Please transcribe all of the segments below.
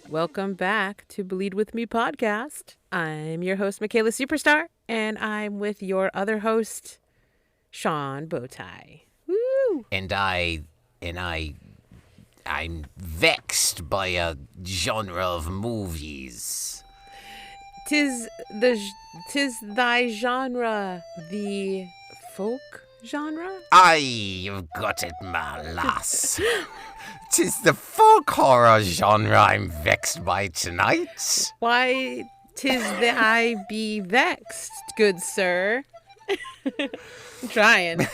Welcome back to Bleed With Me podcast. I'm your host, Micaela Superstar, and I'm with your other host, Sean Bowtie. Woo! I'm vexed by a genre of movies. Tis thy genre, the folk genre? You've got it, my lass. 'Tis the folk horror genre I'm vexed by tonight. Why, tis the I be vexed, good sir. I'm trying.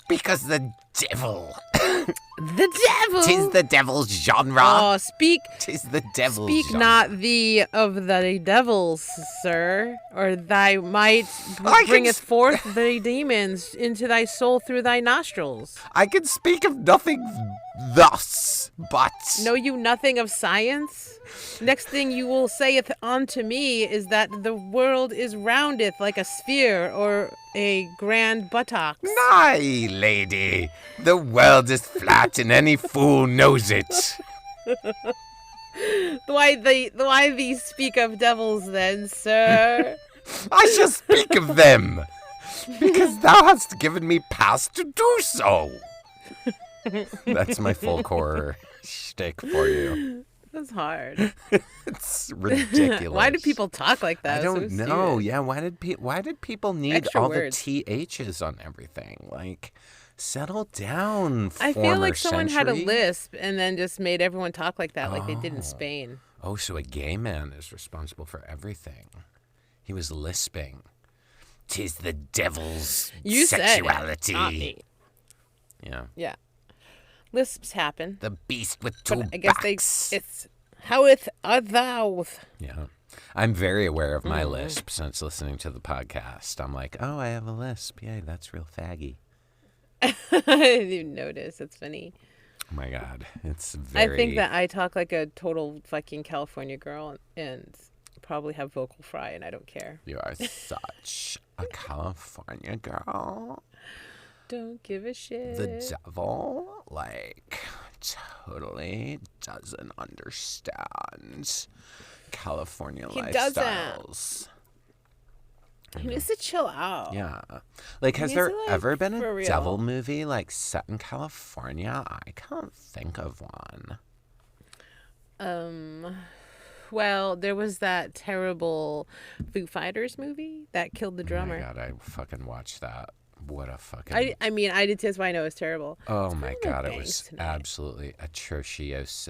Because the devil. The devil! Tis the devil's genre. Oh, Tis the devil's Speak genre. not thee of the devils, sir, or thy might bringeth forth the demons into thy soul through thy nostrils. I can speak of nothing thus, but... Know you nothing of science? Next thing you will saith unto me is that the world is roundeth like a sphere or a grand buttocks. Nay, lady, the world is flat and any fool knows it. Why thee speak of devils then, sir? I shall speak of them, because thou hast given me pass to do so. That's my folk horror shtick for you. That's hard. It's ridiculous. Why do people talk like that? I don't So know. serious. Yeah, why did people need Extra all words. the THs on everything? Like, settle down, I feel like someone had a century. lisp and then just made everyone talk like that, like they did in Spain. Oh, so a gay man is responsible for everything. He was lisping. 'Tis the devil's You sexuality. said it, not me. Yeah. Yeah, lisps happen. The beast with two But I guess backs. it's howeth art thou? Yeah. I'm very aware of my lisp since listening to the podcast. I'm like, oh, I have a lisp. Yay, that's real faggy. I didn't even notice. It's funny. Oh my God. It's very... I think that I talk like a total fucking California girl and probably have vocal fry, and I don't care. You are such a California girl. Don't give a shit. The devil, like, totally doesn't understand California He lifestyles. He needs to chill out. Yeah. Like, has needs there to, like, ever been for a real. devil movie, like, set in California? I can't think of one. Well, there was that terrible Foo Fighters movie that killed the drummer. Oh my God, I fucking watched that. What a fucking... I mean, I did too. That's why I know it was terrible. Oh my God, it thanks was tonight. absolutely atrocious.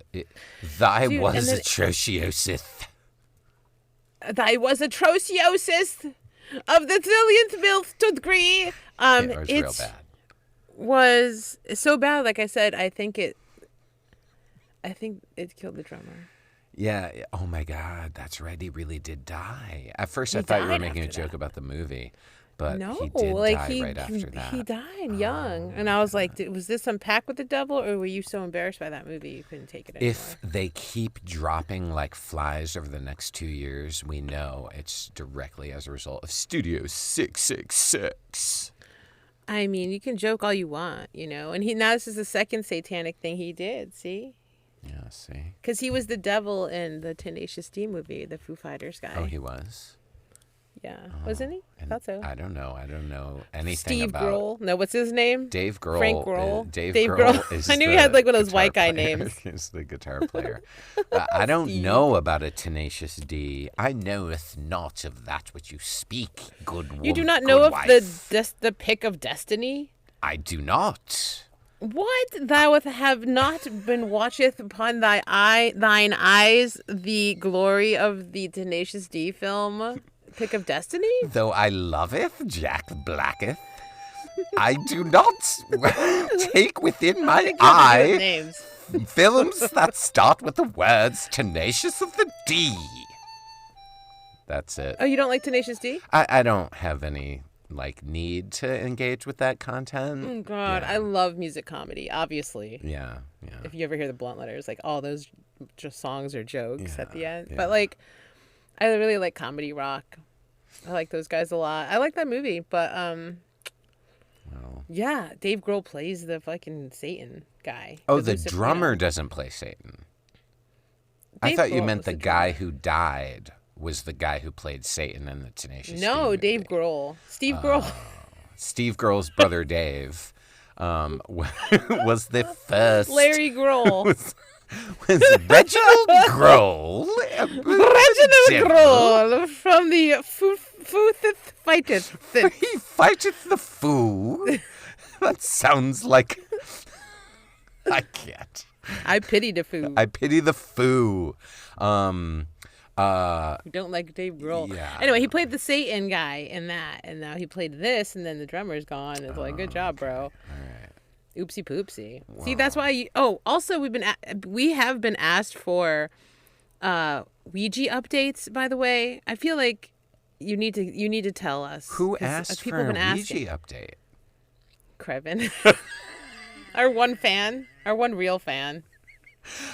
Thy Dude, was and then- atrocious. Thy was atrociousness of the zillionth millth degree. It was real bad. Was so bad. Like I said, I think it killed the drummer. Yeah. Oh my God, that's right. He really did die. At first, He I thought you were died making a after joke that. about the movie, but No, he did like die right after that. he died young, and I was like, was this some pact with the devil, or were you so embarrassed by that movie you couldn't take it anymore? If they keep dropping like flies over the next 2 years, we know it's directly as a result of Studio 666. I mean, you can joke all you want, and now this is the second satanic thing he did. See. Yeah, see? Because he was the devil in the Tenacious D movie, the Foo Fighters guy. Oh, he was? Yeah. Wasn't he? I And thought so. I don't know anything Steve about... Grohl. No, what's his name? Dave Grohl. Frank Grohl. Dave Dave Grohl. Grohl. Is I knew he the had like one of those guitar white guy player. names. He's the guitar player. I don't know about a Tenacious D. I knoweth not of that which you speak, good woman. You do not know of the pick of destiny? I do not. What? Thou have not been watcheth upon thine eyes the glory of the Tenacious D film, Pick of Destiny? Though I loveth Jack Blacketh, I do not take within my eye Names. films that start with the words tenacious of the D. That's it. Oh, you don't like Tenacious D? I don't have any need to engage with that content. Oh, God. Yeah. I love music comedy, obviously. Yeah. If you ever hear the Blunt Letters, like all those just songs are jokes at the end. yeah. But I really like comedy rock. I like those guys a lot. I like that movie, but Well. yeah, Dave Grohl plays the fucking Satan guy. Oh, the Lucifer, drummer doesn't play Satan. I thought you Grohl meant was the the guy drummer. who died was the guy who played Satan in the Tenacious D No, movie. Dave Grohl. Steve Grohl. Steve Grohl's brother Dave was the first. Larry Grohl. was Reginald Grohl. Reginald Devil. Grohl from the Footheth Fighteth. He fighteth the foo. That sounds like. I can't. I pity the foo. I pity the foo. We don't like Dave Grohl. Yeah. Anyway, he played the Satan guy in that, and now he played this, and then the drummer's gone. It's like, good job, bro. All right. Oopsie poopsie. Wow. See, that's why. Also, we have been asked for Ouija updates. By the way, I feel like you need to tell us Who asked people for have a been Ouija asking. update? Crevin, our one fan, our one real fan.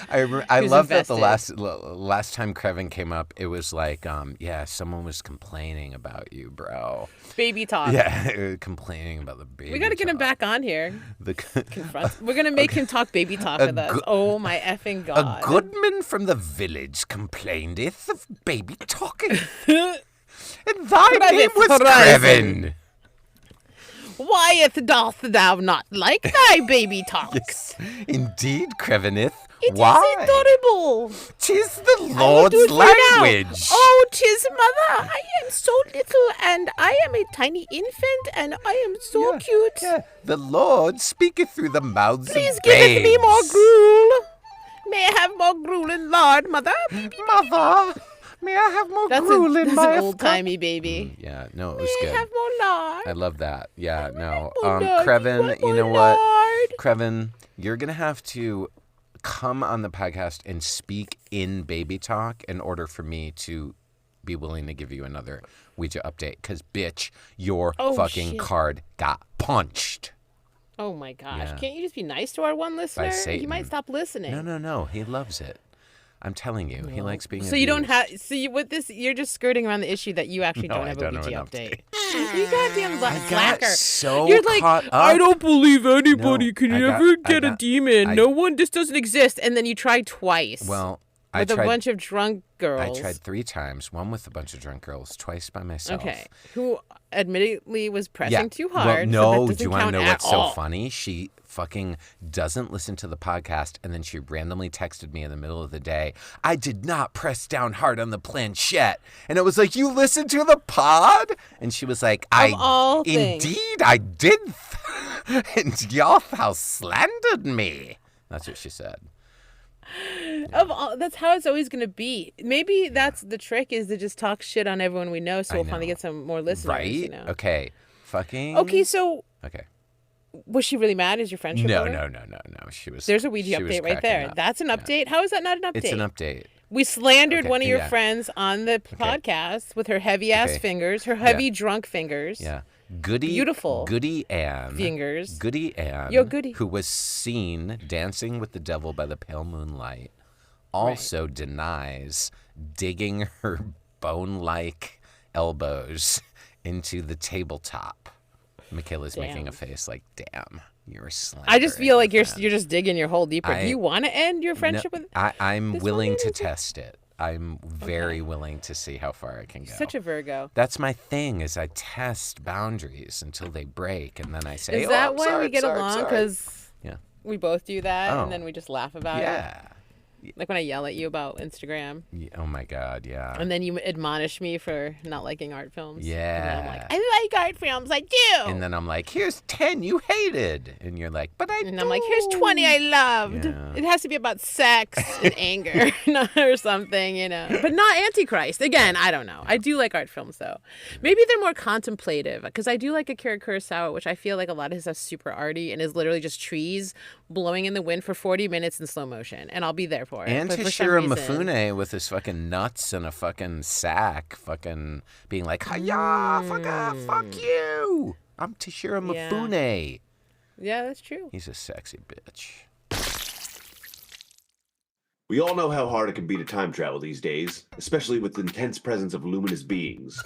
I Who's love that the invested. last time Crevin came up, it was like, yeah, someone was complaining about you, bro. Baby talk. Yeah, complaining about the baby. We got to get him back on here. The We're going to make him talk baby talk with us. Oh, my effing God. A goodman from the village complaineth of baby talking, and thy name was Crevin. Why doth thou not like thy baby talks? Yes, indeed, Crevineth. It Why? is adorable. 'Tis the I will Lord's do it for you now. language. Oh, 'tis mother. I am so little, and I am a tiny infant, and I am so cute. Yeah. The Lord speaketh through the mouths Please of give babes. me more gruel. May I have more gruel and lard, mother? Mother, may I have more gruel in that's my an old-timey baby. Yeah, no, it was May I good. have more lard? I love that. Yeah, no. more lard. Crevin, Want you more know what? lard? Crevin, you're going to have to come on the podcast and speak in baby talk in order for me to be willing to give you another Ouija update. Because, bitch, your fucking shit. card got punched. Oh, my gosh. Yeah. Can't you just be nice to our one listener? He Satan. might stop listening. No. He loves it. I'm telling you, he likes being So you don't abused. have. So you, with this, you're just skirting around the issue that you actually No, don't I have don't a have Ouija an update. update. You goddamn I got slacker. so You're like, caught up. I don't believe anybody No, can I got- ever I get a got- demon. I- No one. This doesn't exist. And then you try twice. Well, I with tried. a bunch of drunk girls. I tried 3 times. One with a bunch of drunk girls, twice by myself. Okay. Who admittedly was pressing Yeah. too Well, hard. no, so that do doesn't you want to count know at what's so all. funny? She fucking doesn't listen to the podcast, and then she randomly texted me in the middle of the day, I did not press down hard on the planchette. And it was like, you listened to the pod? And she was like, all things. indeed I did. And y'all thou slandered me. That's what she said. That's how it's always going to be. Maybe that's the trick, is to just talk shit on everyone we know, so we'll finally get some more listeners. Right? You know? Okay. Fucking. Okay, so Okay. was she really mad? Is your friendship No. over? No. She was. There's a Ouija she was update right cracking there. up. That's an Yeah. update. How is that not an update? It's an update. We slandered Okay, one of your yeah. friends on the podcast with her heavy ass Okay. fingers, her heavy drunk fingers. Yeah. Goody. Beautiful. Goody Ann. Fingers. Goody Ann. Yo, Goody. Who was seen dancing with the devil by the pale moonlight, also denies digging her bone-like elbows into the tabletop. Michaela's making a face like, damn, you're a slanderer. I just feel like you're friend. just digging your hole deeper. I- Do you want to end your No, friendship with I'm this willing one to lady? test it. I'm very willing to see how far I can go. such a Virgo? That's my thing, is I test boundaries until they break, and then I say, Is that I'm why sorry, we get sorry, along? sorry." Because Yeah. we both do that, Oh. and then we just laugh about it. Yeah. Like when I yell at you about Instagram, Oh my God, yeah. and then you admonish me for not liking art films. And then Yeah. I'm like, I like art films. I do. And then I'm like, here's 10 you hated. And you're like, but I And I'm like, here's 20 I loved. Yeah. It has to be about sex and anger or something, you know. But not Antichrist. Again, I don't know. I do like art films, though. Maybe they're more contemplative, because I do like Akira Kurosawa, which I feel like a lot of his stuff's super arty and is literally just trees blowing in the wind for 40 minutes in slow motion. And I'll be there for it. And But for some Toshiro reason- Mifune with his fucking nuts and a fucking sack, fucking being like, hiya, fuck you. I'm Toshiro Yeah. Mifune. Yeah, that's true. He's a sexy bitch. We all know how hard it can be to time travel these days, especially with the intense presence of luminous beings,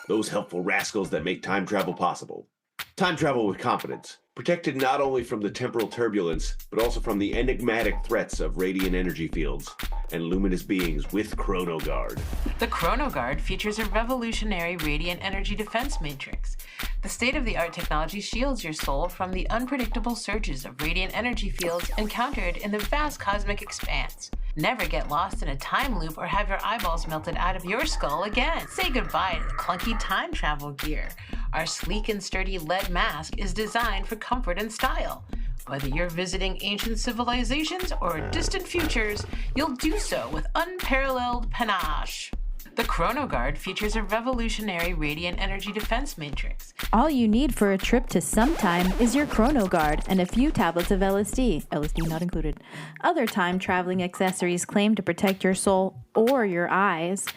those helpful rascals that make time travel possible. Time travel with confidence. Protected not only from the temporal turbulence, but also from the enigmatic threats of radiant energy fields and luminous beings with ChronoGuard. The ChronoGuard features a revolutionary radiant energy defense matrix. The state-of-the-art technology shields your soul from the unpredictable surges of radiant energy fields encountered in the vast cosmic expanse. Never get lost in a time loop or have your eyeballs melted out of your skull again. Say goodbye to the clunky time travel gear. Our sleek and sturdy lead mask is designed for comfort and style. Whether you're visiting ancient civilizations or distant futures, you'll do so with unparalleled panache. The ChronoGuard features a revolutionary radiant energy defense matrix. All you need for a trip to sometime is your ChronoGuard and a few tablets of LSD. LSD not included. Other time traveling accessories claim to protect your soul or your eyes,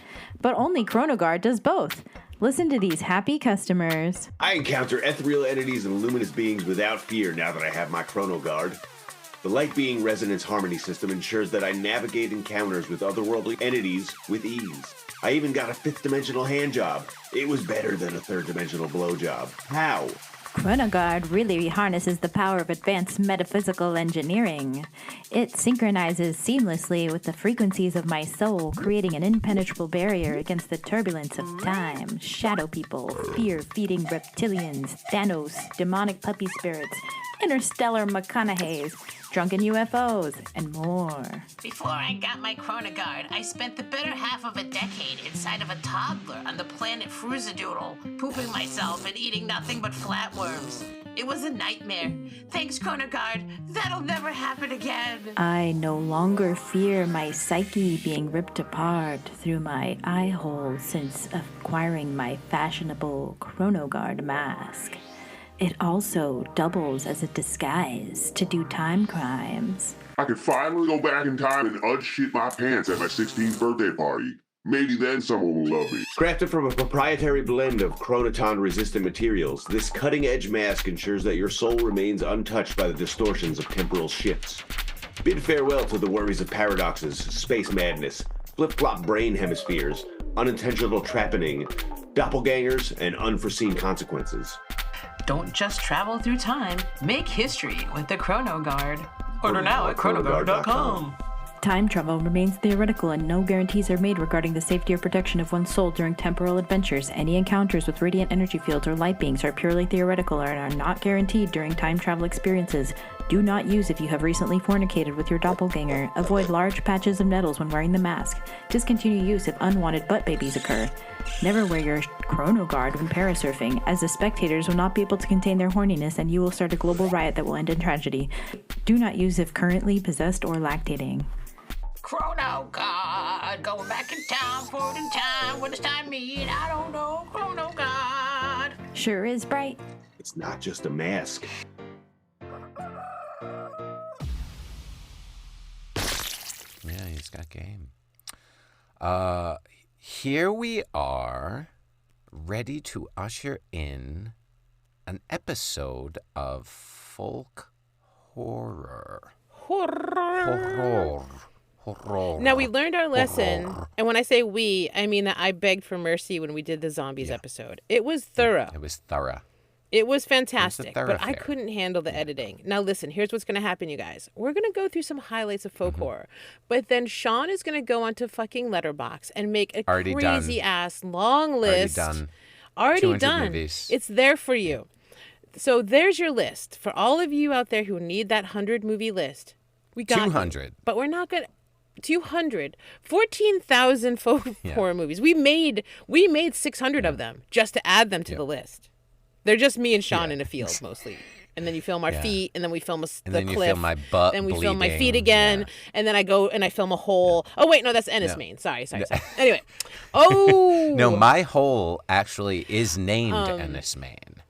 but only ChronoGuard does both. Listen to these happy customers. I encounter ethereal entities and luminous beings without fear now that I have my ChronoGuard. The light being resonance harmony system ensures that I navigate encounters with otherworldly entities with ease. I even got a 5th dimensional hand job. It was better than a 3rd dimensional blowjob. How? ChronoGuard really harnesses the power of advanced metaphysical engineering. It synchronizes seamlessly with the frequencies of my soul, creating an impenetrable barrier against the turbulence of time, shadow people, fear-feeding reptilians, Thanos, demonic puppy spirits, interstellar McConaughey's, drunken UFOs, and more. Before I got my ChronoGuard, I spent the better half of a decade inside of a toddler on the planet Fruzadoodle, pooping myself and eating nothing but flatworms. It was a nightmare. Thanks, ChronoGuard. That'll never happen again. I no longer fear my psyche being ripped apart through my eye hole since acquiring my fashionable ChronoGuard mask. It also doubles as a disguise to do time crimes. I could finally go back in time and unshit my pants at my 16th birthday party. Maybe then someone will love me. Crafted from a proprietary blend of chronoton-resistant materials, this cutting-edge mask ensures that your soul remains untouched by the distortions of temporal shifts. Bid farewell to the worries of paradoxes, space madness, flip-flop brain hemispheres, unintentional trappening, doppelgangers, and unforeseen consequences. Don't just travel through time, make history with the ChronoGuard. Order now at chronoguard.com. Time travel remains theoretical and no guarantees are made regarding the safety or protection of one's soul during temporal adventures. Any encounters with radiant energy fields or light beings are purely theoretical and are not guaranteed during time travel experiences. Do not use if you have recently fornicated with your doppelganger. Avoid large patches of nettles when wearing the mask. Discontinue use if unwanted butt babies occur. Never wear your ChronoGuard when parasurfing, as the spectators will not be able to contain their horniness and you will start a global riot that will end in tragedy. Do not use if currently possessed or lactating. ChronoGuard, going back in time, forward in time, what does time mean? I don't know, ChronoGuard. Sure is bright. It's not just a mask. Yeah, he's got game. Here we are, ready to usher in an episode of folk horror. Horror. Now, we learned our lesson, and when I say we, I mean that I begged for mercy when we did the zombies episode. It was thorough. It was thorough. It was fantastic, but I thoroughfare. couldn't handle the editing. Now, listen, here's what's going to happen, you guys. We're going to go through some highlights of folk horror, but then Sean is going to go onto fucking Letterboxd and make a crazy-ass long list. Already done. Movies. It's there for you. So there's your list. For all of you out there who need that 100-movie list, we got 200. you. But we're not going to... 200, 14,000 folk horror movies. We made 600 of them just to add them to the list. They're just me and Sean in a field mostly, and then you film our feet, and then we film the cliff, you film my butt, then we bleeding. film my feet again, and then I go and I film a hole. Oh wait, no, that's Ennis Main. Sorry. Anyway, No, my hole actually is named Ennis Main.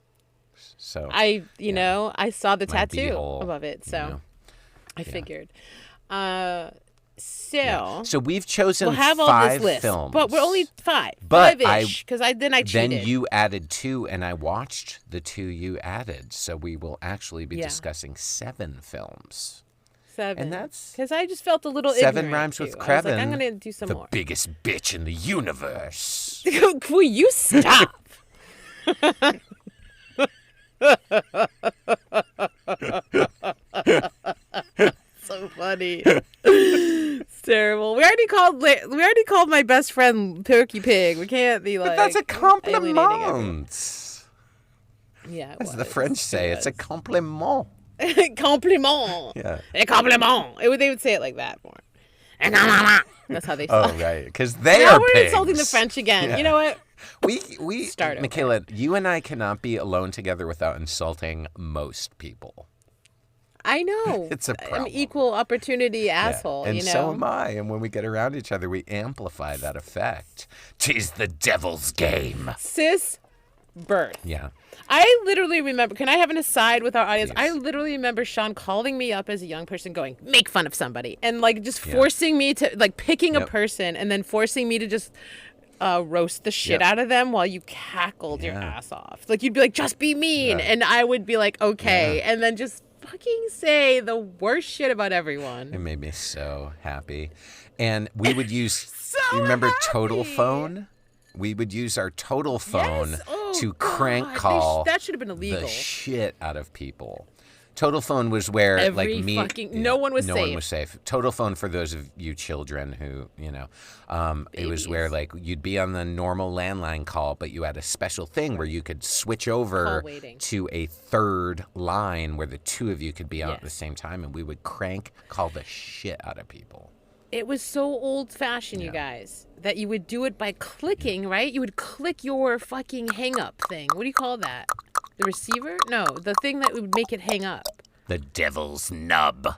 So I saw the My tattoo beehole, above it, so I figured. So we've chosen we'll have all 5 this list, films. but we're only 5. But 5-ish, because I cheated. Then you added 2, and I watched the 2 you added. So we will actually be discussing 7 films. 7. And that's... Because I just felt a little 7 ignorant, rhymes too. with I was Krevin, like, I'm going to do some the more. biggest bitch in the universe. Will you stop? So funny. It's terrible. We already called my best friend Turkey Pig. We can't be like. But that's a alienating everyone. compliment. Yeah, it As the was. French say, it's a compliment. Compliment. Yeah. A compliment. They would say it like that more. That's how they say Oh, it. right. Because they Now are we're pigs. insulting the French again. Yeah. You know what? We Start over. Michaela, you and I cannot be alone together without insulting most people. I know. It's a I'm problem. an equal opportunity asshole, And you know? so am I. And when we get around each other, we amplify that effect. 'Tis the devil's game. Cis birth. Yeah. I literally remember, can I have an aside with our audience? Please. I literally remember Sean calling me up as a young person going, make fun of somebody. And like just forcing me to, like picking a person and then forcing me to just roast the shit out of them while you cackled your ass off. Like you'd be like, just be mean. And I would be like, okay. And then just fucking say the worst shit about everyone. It made me so happy. And we would use, So you remember happy. Total Phone? We would use our Total Phone Yes. Oh, to God. crank call That should have been illegal. the shit out of people. Total Phone was where Every like me, fucking- no one was no one safe. was safe. Total Phone, for those of you children who it was where like you'd be on the normal landline call, but you had a special thing where you could switch over Call waiting. to a third line where the two of you could be on at the Yes. same time, and we would crank call the shit out of people. It was so old-fashioned, you guys, that you would do it by clicking, right? You would click your fucking hang-up thing. What do you call that? The receiver? No, the thing that would make it hang up. The devil's nub.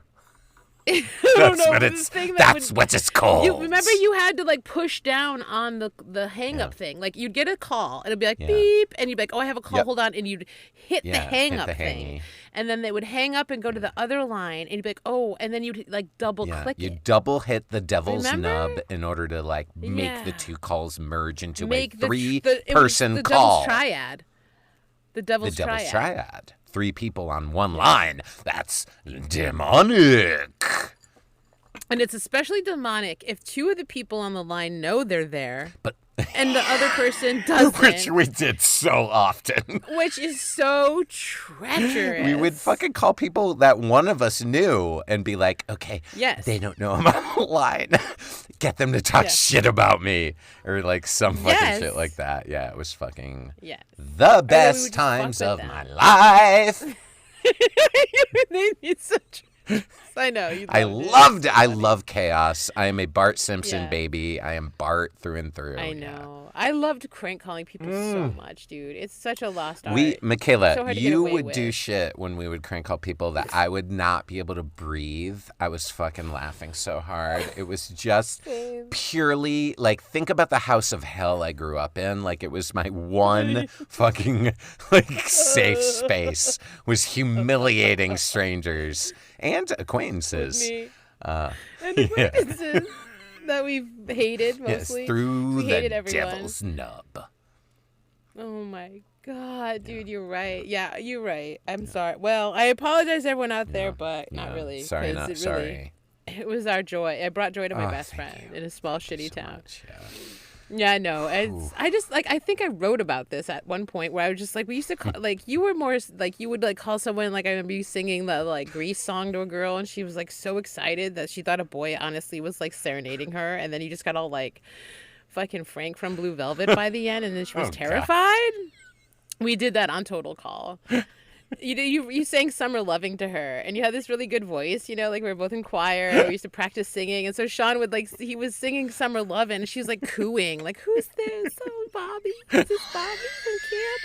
I That's don't know, what but it's. the thing that That's would- what it's called. You remember you had to like push down on the hang up thing. Like you'd get a call and it'd be like beep and you'd be like, "Oh, I have a call. Yep. Hold on." And you'd hit the hang up the thing. hangy. And then they would hang up and go to the other line and you'd be like, "Oh," and then you'd like double click you it. double hit the devil's Remember? nub in order to like make the Yeah. two calls merge into Make a the three-person the call. Devil's triad. The devil's The devil's triad. triad. 3 people on one line. That's demonic. And it's especially demonic if two of the people on the line know they're there, But and the other person doesn't, which we did so often. which is so treacherous. We would fucking call people that one of us knew and be like, okay, Yes. they don't know I'm on the line. Get them to talk shit about me. Or like some fucking shit like that. Yeah, it was fucking Yes. the we best would just times fuck of with my them. life. You made me such. I know. You I loved it. loved it. I love chaos. I am a Bart Simpson Yeah. baby. I am Bart through and through. I yeah. know. I loved crank calling people so much, dude. It's such a lost art. Michaela, So hard to get you away would do with. shit when we would crank call people that I would not be able to breathe. I was fucking laughing so hard. It was just purely like, think about the house of hell I grew up in. Like it was my one fucking like safe space was humiliating strangers and acquaintances. Me. Uh, And acquaintances that we've hated yes, mostly. through We the hated everyone. devil's nub. Oh my god, dude, you're right. Yeah, you're right. I'm sorry. Well, I apologize to everyone out there, but not Yeah. really. Sorry, 'cause not it sorry. It was our joy. It brought joy to my Oh, best thank friend you. in a small shitty So town. much, yeah. Yeah, I know. I just like, I think I wrote about this at one point where I was just like, we used to call, like, you were more like, you would like call someone, like, I remember you singing the like Grease song to a girl and she was like so excited that she thought a boy honestly was like serenading her. And then you just got all like fucking Frank from Blue Velvet by the end and then she was Oh, God. terrified. We did that on Total Call. You sang Summer Loving to her, and you had this really good voice, you know, like we were both in choir, we used to practice singing, and so Sean would, like, he was singing Summer Loving, and she was, like, cooing, like, who's this? Oh, Bobby? Is this Bobby from camp?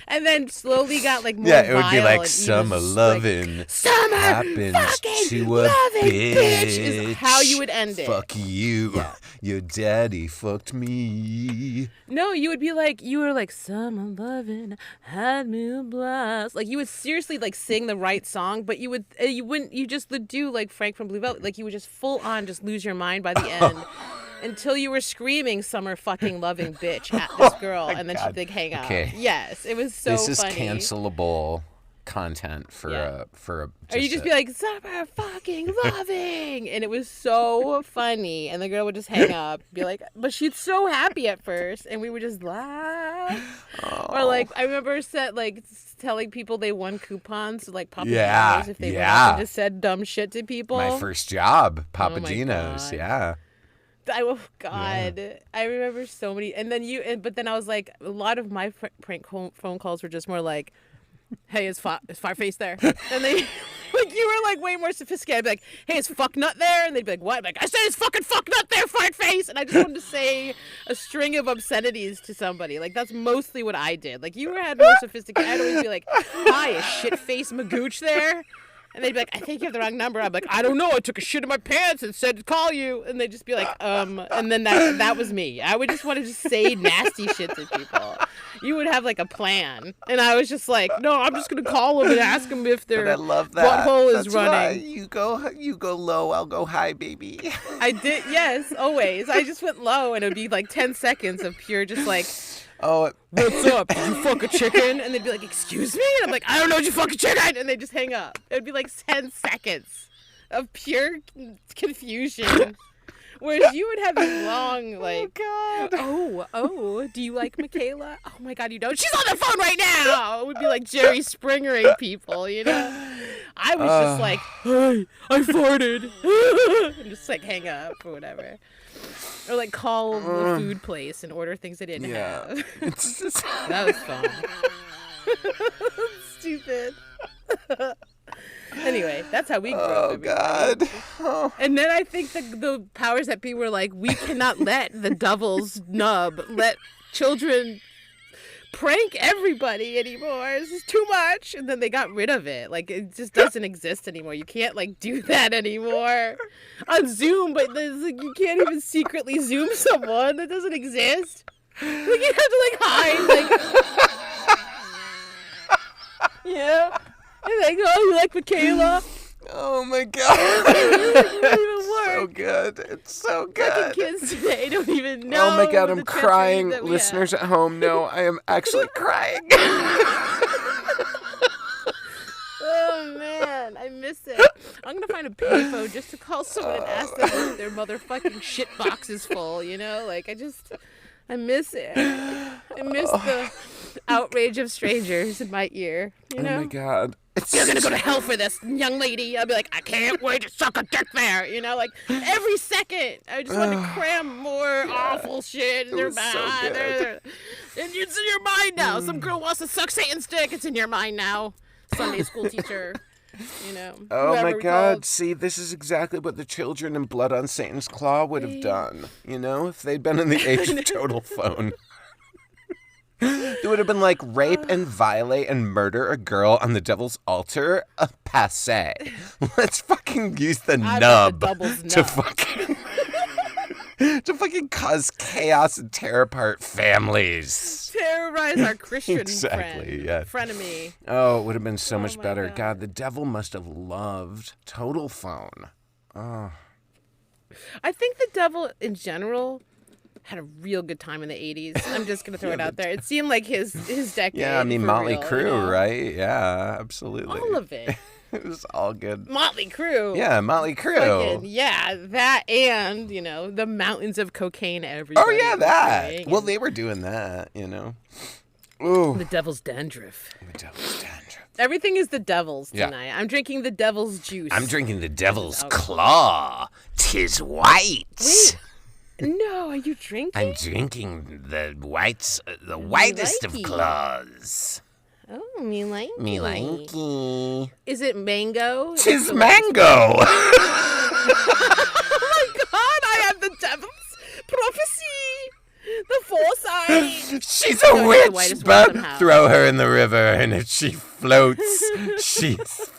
And then slowly got, like, more Yeah, it would be vile like and summer even, loving like, summer happens fucking to a loving bitch. is how you would end it. Fuck you. Your daddy fucked me. No, you would be like, you were like, summer loving had me a blast. Like, you would seriously, like, sing the right song, but you wouldn't, you just would do, like, Frank from Blue Velvet. Like, you would just full on just lose your mind by the end until you were screaming summer fucking loving bitch at this girl, and then she'd, like, hang up. Okay. Yes, it was so This is funny. cancelable. content for Yeah. a Or you just be like, summer fucking loving. And it was so funny. And the girl would just hang up, be like, but she's so happy at first. And we would just laugh. Or like, I remember telling people they won coupons to like Papa Gino's if they went up and just said dumb shit to people. My first job, Papa my Gino's. God. Yeah. Oh God, I remember so many. And then but then I was like, a lot of my prank phone calls were just more like, "Hey, is Fireface there?" And they, like, you were like way more sophisticated. I'd be like, "Hey, is Fucknut there?" And they'd be like, "What?" I'm like, "I said, is fucking Fucknut there, Fireface?" And I just wanted to say a string of obscenities to somebody. Like that's mostly what I did. Like you had more sophisticated. I'd always be like, "Hi, is shitface Magooch there?" And they'd be like, "I think you have the wrong number." I'm like, "I don't know. I took a shit in my pants and said to call you." And they'd just be like, And then that was me. I would just want to just say nasty shit to people. You would have like a plan. And I was just like, "No, I'm just going to call them and ask them if their But I love that. butthole is That's running." why you go low, I'll go high, baby. I did. Yes, always. I just went low and it would be like 10 seconds of pure just like, Oh, "What's up? Did you fuck a chicken?" And they'd be like, "Excuse me?" And I'm like, "I don't know, did you fuck a chicken?" And they just hang up. It would be like 10 seconds of pure confusion. Whereas you would have this long, like, oh, do you like Micaela? Oh my God, you don't? She's on the phone right now! It would be like Jerry Springering people, you know? I was just like, "Hey, I farted." And just like hang up or whatever. Or like call the food place and order things they didn't have. That was fun. Stupid. Anyway, that's how we grew up. Oh, God. Oh. And then I think the powers that be were like, we cannot let the devil's nub let children prank everybody anymore. This is too much. And then they got rid of it. Like, it just doesn't exist anymore. You can't, like, do that anymore on Zoom, but like, you can't even secretly Zoom someone. That doesn't exist. Like, you have to, like, hide, like... Yeah. And like, "Oh, you like Micaela?" Oh my God. It doesn't even work. So good. It's so Fucking good. kids today don't even know. Oh my God, I'm the crying. that we Listeners have. at home, no, I am actually crying. Oh man, I miss it. I'm gonna find a payphone just to call someone and ask them if their motherfucking shit box is full. You know, like I miss it. I miss the outrage of strangers in my ear. You know? Oh my God. "You're gonna go to hell for this, young lady." I'll be like, "I can't wait to suck a dick there." You know, like every second, I just want to cram more awful shit in their was so mind. good. And it's in your mind now. Some girl wants to suck Satan's dick. It's in your mind now. Sunday school teacher. You know. Oh whoever my we God. called. See, this is exactly what the children in Blood on Satan's Claw would have done, you know, if they'd been in the age of total phone. It would have been like rape and violate and murder a girl on the devil's altar, passe. Let's fucking use the I nub want the devil's to nub. fucking cause chaos and tear apart families. Terrorize our Christian Exactly, friend. yeah. Frenemy. Oh, it would have been so much my better. God. God, the devil must have loved total phone. Oh. I think the devil in general had a real good time in the 80s. I'm just gonna throw it out there. It seemed like his decade. Yeah, I mean, for Motley real, Crue, you know? right? Yeah, absolutely. All of it. It was all good. Motley Crue. Yeah, Motley Crue. Fucking, yeah, that and, you know, the mountains of cocaine everybody Oh, yeah, was that. doing, Well, and they were doing that, you know. Ooh. the devil's dandruff. The devil's dandruff. Everything is the devil's Yeah. tonight. I'm drinking the devil's juice. I'm drinking the devil's alcohol. claw. 'Tis white. Wait. No, are you drinking? I'm drinking the whites, the whitest of likey. claws. Oh, me like Me likey. Is it mango? Tis It's mango. Oh my God, I have the devil's prophecy. The foresight. She's No, a it's the witch, whitest one but somehow. throw her in the river, and if she floats, she's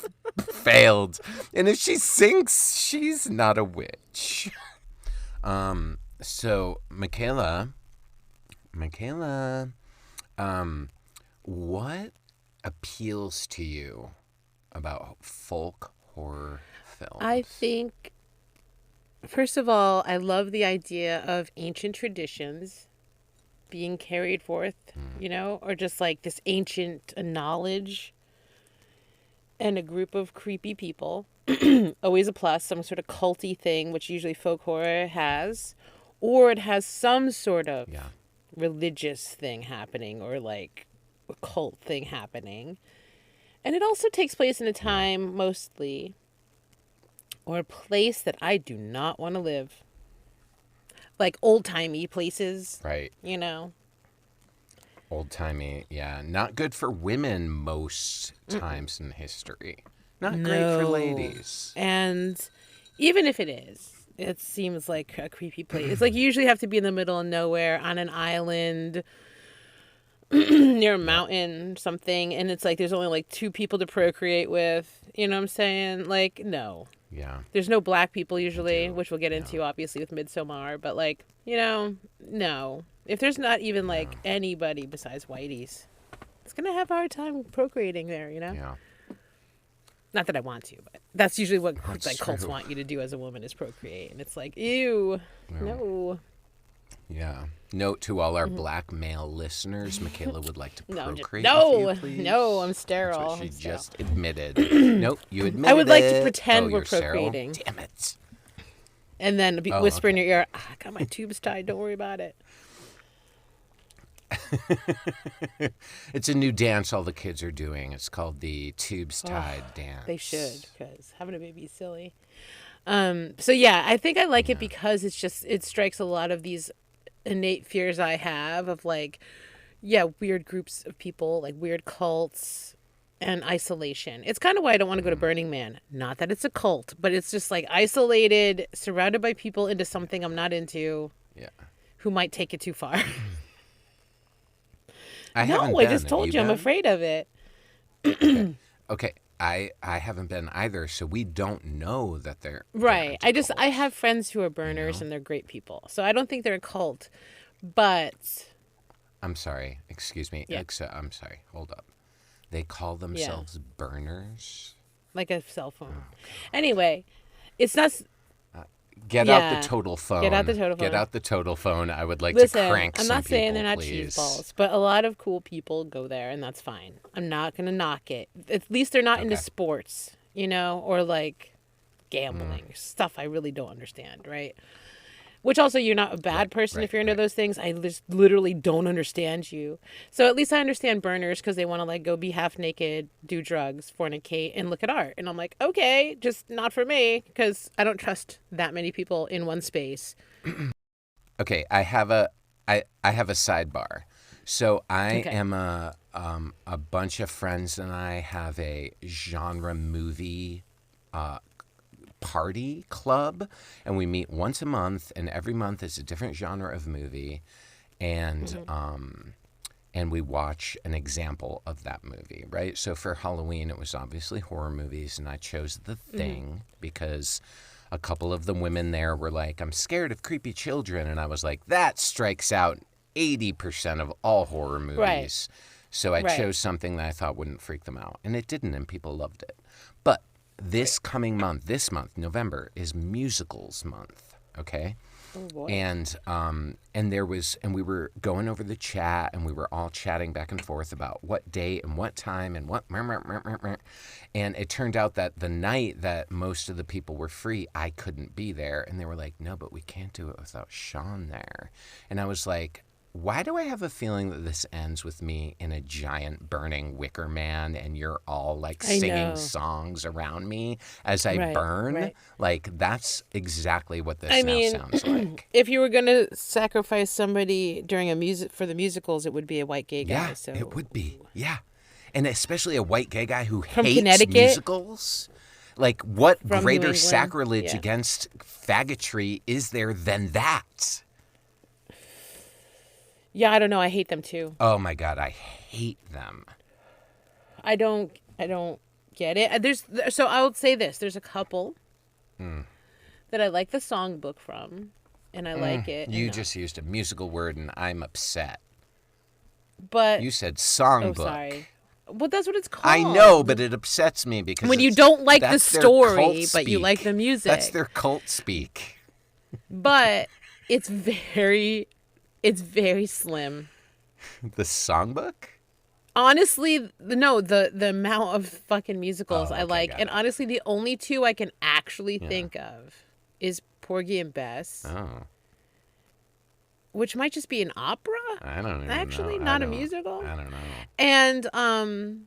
failed. And if she sinks, she's not a witch. So, Micaela, what appeals to you about folk horror films? I think, first of all, I love the idea of ancient traditions being carried forth, you know, or just like this ancient knowledge. and a group of creepy people. Always a plus, some sort of culty thing, which usually folk horror has, or it has some sort of religious thing happening, or like a cult thing happening. And it also takes place in a time mostly, or a place that I do not want to live. Like old-timey places. Right. You know? Old-timey, yeah. Not good for women most times in history. Not great for ladies. And even if it is, it seems like a creepy place. It's like you usually have to be in the middle of nowhere on an island near a mountain or something. And it's like there's only like 2 people to procreate with. You know what I'm saying? Like, no. Yeah. There's no black people usually, which we'll get into obviously with Midsommar. But like, you know, no. If there's not even like anybody besides whiteys, it's going to have a hard time procreating there, you know? Yeah. Not that I want to, but that's usually what like cults want you to do as a woman is procreate. And it's like, ew, no. Yeah. Note to all our black male listeners, Micaela would like to procreate no, with you, please. No, I'm sterile. That's what she just admitted. Nope, you admitted I would like to it. pretend we're you're sterile? procreating. Damn it. And then whisper in your ear, I got my tubes tied, don't worry about it. It's a new dance all the kids are doing. It's called the tubes tied dance. They should, because having a baby is silly. So yeah, I think I like it because it strikes a lot of these innate fears I have of like, weird groups of people, like weird cults and isolation. It's kind of why I don't want to go to Burning Man. Not that it's a cult, but it's just like isolated, surrounded by people into something I'm not into. Yeah. Who might take it too far. I just told you I'm afraid of it. Okay. I haven't been either, so we don't know that they're right. I have friends who are burners and they're great people. So I don't think they're a cult, but I'm sorry. Excuse me. Yeah. I'm sorry. Hold up. They call themselves burners? Like a cell phone. Anyway, it's not Get out the total phone. Get out the total phone. Get out the total phone. I would like Listen, to crank I'm some not saying people, they're not please. cheeseballs, but a lot of cool people go there, and that's fine. I'm not going to knock it. At least they're not into sports, you know, or like gambling, stuff I really don't understand, right? Which also, you're not a bad person if you're into those things. I just literally don't understand you. So at least I understand burners because they want to like go be half naked, do drugs, fornicate, and look at art. And I'm like, okay, just not for me because I don't trust that many people in one space. Okay, I have a sidebar. So I am a bunch of friends and I have a genre movie party club, and we meet once a month, and every month is a different genre of movie, and and we watch an example of that movie, right? So for Halloween it was obviously horror movies, and I chose The Thing because a couple of the women there were like, I'm scared of creepy children, and I was like, that strikes out 80% of all horror movies. Right. So I chose something that I thought wouldn't freak them out, and it didn't, and people loved it. But this month, November, is musicals month, okay? Oh boy. And we were going over the chat, and we were all chatting back and forth about what date and what time and what, and it turned out that the night that most of the people were free, I couldn't be there, and they were like, no, but we can't do it without Sean there. And I was like, why do I have a feeling that this ends with me in a giant burning wicker man and you're all like singing songs around me as I burn? Right. Like, that's exactly what this sounds like. If you were going to sacrifice somebody during for the musicals, it would be a white gay guy. Yeah, So it would be. Yeah. And especially a white gay guy who From hates Connecticut? musicals. Like, what From New greater England? sacrilege Yeah. against faggotry is there than that? Yeah, I don't know. I hate them too. Oh my God, I hate them. I don't get it. So I'll say this. There's a couple that I like the songbook from, and I like it. You just used a musical word, and I'm upset. But You said songbook. Oh, sorry. Well, that's what it's called. I know, but it upsets me because when you don't like the that's their story, cult but you like speak. the music. That's their cult speak. But it's very slim. The songbook? Honestly, no, the amount of fucking musicals I okay, like, got and it. honestly, the only two I can actually think of is Porgy and Bess, Oh, which might just be an opera. I don't even Actually, know. not a musical. I don't know. And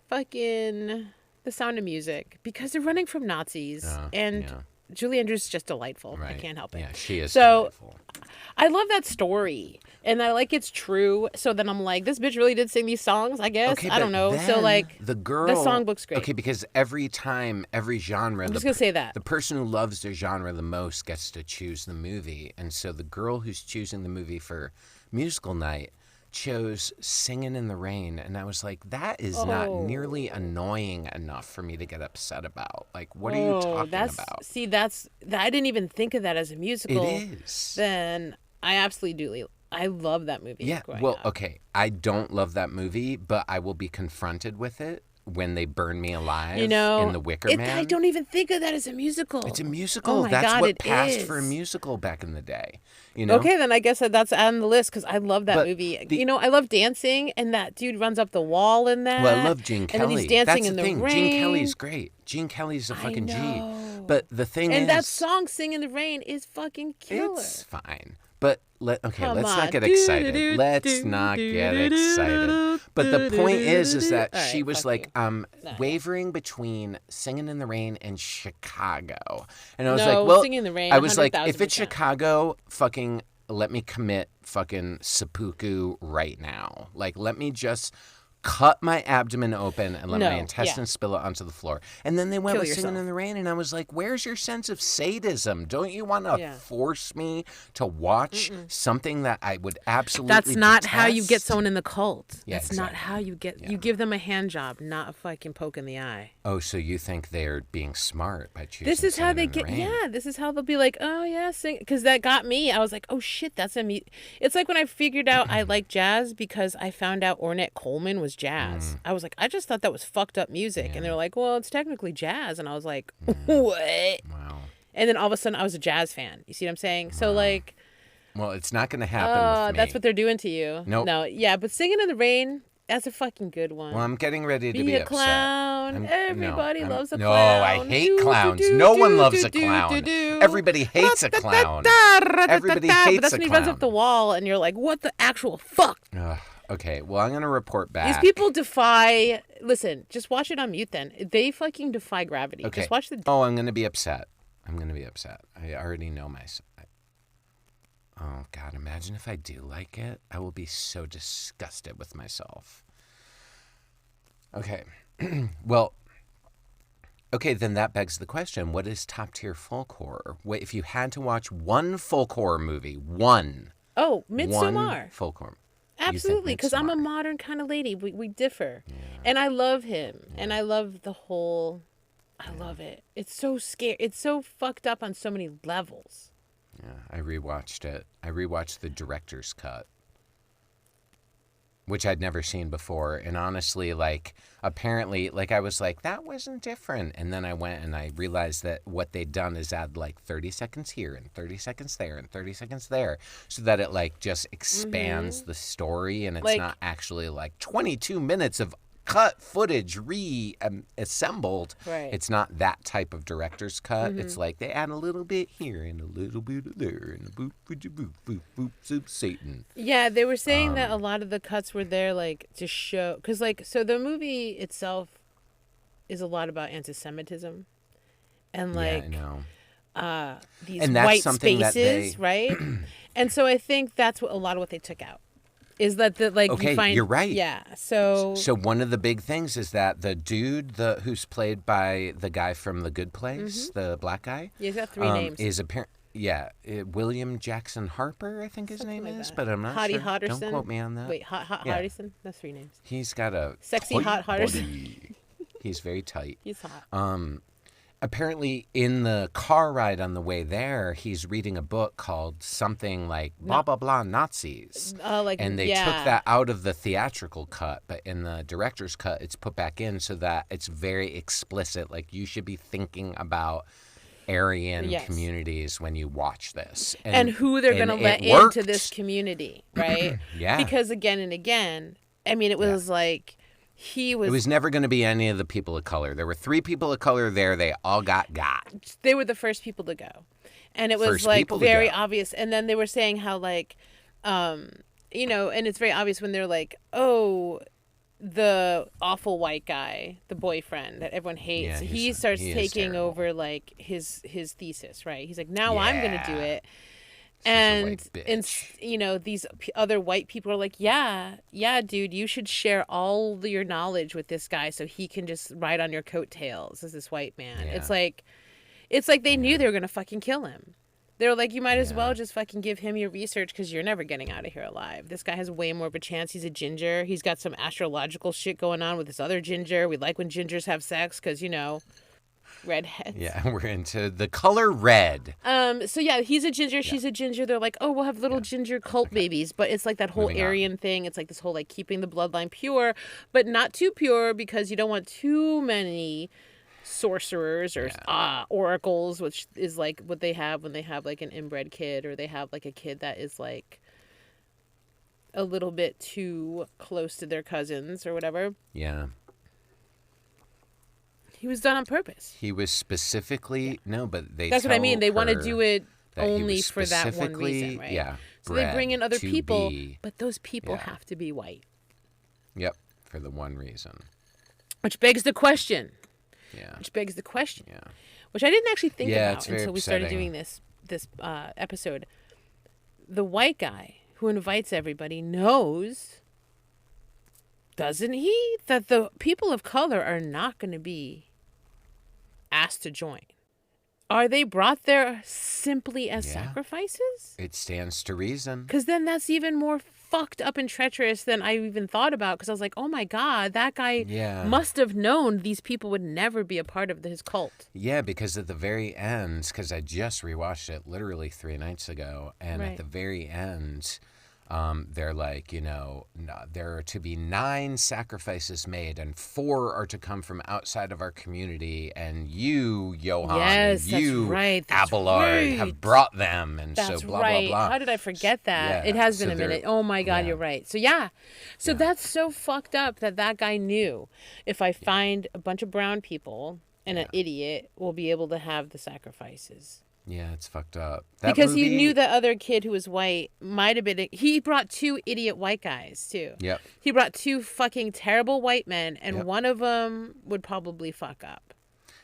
fucking The Sound of Music, because they're running from Nazis, and yeah. Julie Andrews is just delightful. Right. I can't help it. Yeah, she is So delightful. I love that story, and I like it's true. So then I'm like, this bitch really did sing these songs, I guess. Okay, I don't but know. So then like, the girl, the songbook's great. Okay, because every time, every genre, I'm just gonna say that. the person who loves their genre the most gets to choose the movie, and so the girl who's choosing the movie for musical night chose Singing in the Rain, and I was like, that is not nearly annoying enough for me to get upset about. Like, what are you talking about? See, I didn't even think of that as a musical. It is. Then I absolutely do. I love that movie. Yeah, well, okay, I don't love that movie, but I will be confronted with it when they burn me alive in The Wicker Man. I don't even think of that as a musical. It's a musical. Oh my That's God, what it passed is. for a musical back in the day. You know? Okay, then I guess that's on the list because I love that But movie. I love dancing, and that dude runs up the wall in that. Well, I love Gene Kelly. And then he's dancing That's in the the thing. rain. Gene Kelly's great. Gene Kelly's a fucking G. know. But the thing is, And that song, "Sing in the Rain," is fucking killer. it's fine. But let's Come not on. get excited. Let's not get excited. But the point is that All right, she was fuck like you. wavering between Singing in the Rain and Chicago. And I was No, like, well, Singing in the Rain, I was like, if it's 100,000%. Chicago, fucking let me commit fucking seppuku right now. Like, let me just cut my abdomen open and let my intestines spill it onto the floor. And then they went Kill with yourself. Singing in the Rain, and I was like, where's your sense of sadism? Don't you want to Yeah. force me to watch something that I would absolutely That's not how you get detest? someone in the cult. Yeah, That's not exactly. how you get. Yeah. You give them a hand job, not a fucking poke in the eye. Oh, so you think they're being smart by choosing This is how Singing they in the get. Rain. Yeah, this is how they'll be like, oh yeah, sing. Because that got me. I was like, oh shit, that's a me. It's like when I figured out I like jazz because I found out Ornette Coleman was jazz. I was like, I just thought that was fucked up music, and they're like, well, it's technically jazz, and I was like, what? Wow. And then all of a sudden, I was a jazz fan. You see what I'm saying? So like, Well, it's not going to happen with me. that's what they're doing to you. Nope. No, yeah, but Singing in the Rain, that's a fucking good one. Well, I'm getting ready to Be be a upset. clown. Everybody loves a no, clown. I hate Do, clowns. do, No do, one do, loves do, a do, clown. do, do. Everybody hates a clown. Everybody But hates that's a when he runs up the clown. wall, and you're like, what the actual fuck? Ugh, okay, well, I'm going to report back. These people defy. Listen, just watch it on mute. Then they fucking defy gravity. Okay. Just watch the. Oh, I'm going to be upset. I'm going to be upset. I already know myself. Oh, God, imagine if I do like it. I will be so disgusted with myself. Okay. Well, okay, then that begs the question, what is top tier folk horror? Wait, if you had to watch one folk horror movie, one Oh, Midsommar. folk horror. Absolutely, because I'm a Midsommar. modern kind of lady. We differ, and I love him, and I love the whole. I love it. It's so scary. It's so fucked up on so many levels. Yeah, I rewatched it. I rewatched the director's cut, which I'd never seen before. And honestly, like, apparently, like, I was like, that wasn't different. And then I went and I realized that what they'd done is add, like, 30 seconds here and 30 seconds there and 30 seconds there so that it, like, just expands the story. And it's Like- not actually, like, 22 minutes of cut footage reassembled. Right. It's not that type of director's cut. It's like they add a little bit here and a little bit of there and a boop, boop, boop, boop, boop, boop, Satan. Yeah, they were saying that a lot of the cuts were there, like, to show, because, like, so the movie itself is a lot about anti-Semitism, and like Yeah, I know. these And that's white something that spaces, they- right? And so I think that's what a lot of what they took out is that the like Okay, you find you're right. Yeah, so So one of the big things is that the dude, who's played by the guy from The Good Place, the black guy, he's got three names. is apparent. Yeah, William Jackson Harper, I think his Something name like is, that. but I'm not Hottie sure. Hodderson. Don't quote me on that. Wait, Hot Yeah. Hodderson? That's three names. He's got a Sexy tight Hot Hodderson. body. He's very tight. He's hot. Apparently, in the car ride on the way there, he's reading a book called something like blah blah blah Nazis. Like And they yeah. took that out of the theatrical cut, but in the director's cut, it's put back in so that it's very explicit. Like, you should be thinking about Aryan Yes. communities when you watch this. and who they're going to and let it worked. into this community, right? Yeah. Because again and again, I mean, it was like he was. It was never going to be any of the people of color. There were 3 people of color there. They all got. They were the first people to go, and it was First like people to very go. obvious. And then they were saying how like, you know, and it's very obvious when they're like, oh, the awful white guy, the boyfriend that everyone hates, Yeah, he starts he is taking terrible. over like his thesis, right? He's like, now I'm gonna do Yeah. it. Such a And white in, bitch. you know, these other white people are like, yeah, dude, you should share all your knowledge with this guy so he can just ride on your coattails as this white man. Yeah. It's like they knew they were gonna fucking kill him. They were like, you might as Yeah. well just fucking give him your research because you're never getting out of here alive. This guy has way more of a chance. He's a ginger. He's got some astrological shit going on with this other ginger. We like when gingers have sex because, you know, redheads. Yeah, we're into the color red. So yeah, he's a ginger, she's a ginger. They're like, oh, we'll have little ginger cult babies, but it's like that whole Moving on. Aryan thing. It's like this whole like keeping the bloodline pure, but not too pure because you don't want too many sorcerers or oracles, which is like what they have when they have like an inbred kid, or they have like a kid that is like a little bit too close to their cousins or whatever. Yeah. He was done on purpose. He was specifically no, but they. That's what I mean. They want to her do it that he only was for that one specifically, reason, right? Yeah. So they bring in bred other to people, be- but those people yeah. have to be white. Yep, for the one reason. Which begs the question. Yeah. Yeah. Yeah. Which I didn't actually think Yeah, about it's very until we started upsetting. doing this episode. The white guy who invites everybody knows, doesn't he, that the people of color are not going to be asked to join. Are they brought there simply as Yeah. sacrifices? It stands to reason. Because then that's even more fucked up and treacherous than I even thought about. Because I was like, oh my God, that guy Yeah. must have known these people would never be a part of his cult. Yeah, because at the very end, because I just rewatched it literally 3 nights ago, and Right. at the very end, they're like, you know, there are to be 9 sacrifices made, and 4 are to come from outside of our community, and you, Johan, Yes, and that's you, right, that's Abelard, right. have brought them, and That's so blah, right. blah, blah. How did I forget that? Yeah, It has been so a minute. they're- Oh my God, yeah. you're right. So yeah. So Yeah. that's so fucked up that guy knew if I find a bunch of brown people and an idiot, we'll be able to have the sacrifices. Yeah, it's fucked up. That Because he movie- knew that other kid who was white might have been. He brought 2 idiot white guys too. Yep. He brought 2 fucking terrible white men, and Yep. one of them would probably fuck up.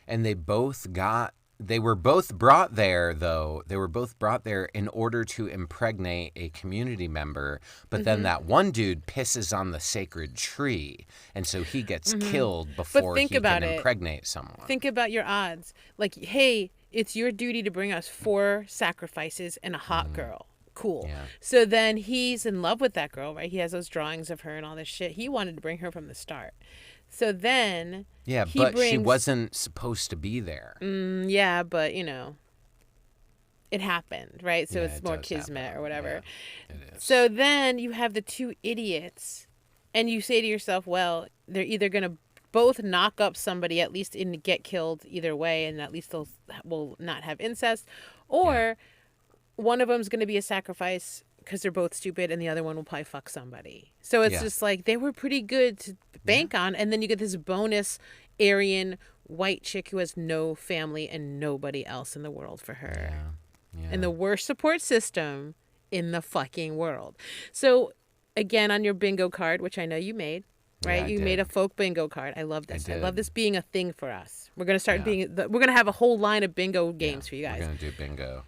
And they were both brought there, though. They were both brought there in order to impregnate a community member. But then that one dude pisses on the sacred tree. And so he gets killed before think he about can it. impregnate someone. Think about your odds. Like, hey, it's your duty to bring us 4 sacrifices and a hot girl. Cool. Yeah. So then he's in love with that girl, right? He has those drawings of her and all this shit. He wanted to bring her from the start. So then Yeah, he but she brings- wasn't supposed to be there. yeah, but you know, it happened, right? So Yeah, it's it more does kismet happen. or whatever. Yeah, it is. So then you have the 2 idiots, and you say to yourself, well, they're either going to both knock up somebody, at least and get killed either way, and at least they'll will not have incest, or one of them's going to be a sacrifice because they're both stupid, and the other one will probably fuck somebody. So it's Yeah. just like they were pretty good to bank on, and then you get this bonus Aryan white chick who has no family and nobody else in the world for her. Yeah. And the worst support system in the fucking world. So, again, on your bingo card, which I know you made, right? I You made did. a folk bingo card. I love this. I love did. this being a thing for us. We're gonna start Yeah. we're gonna have a whole line of bingo games for you guys. We're going to do bingo.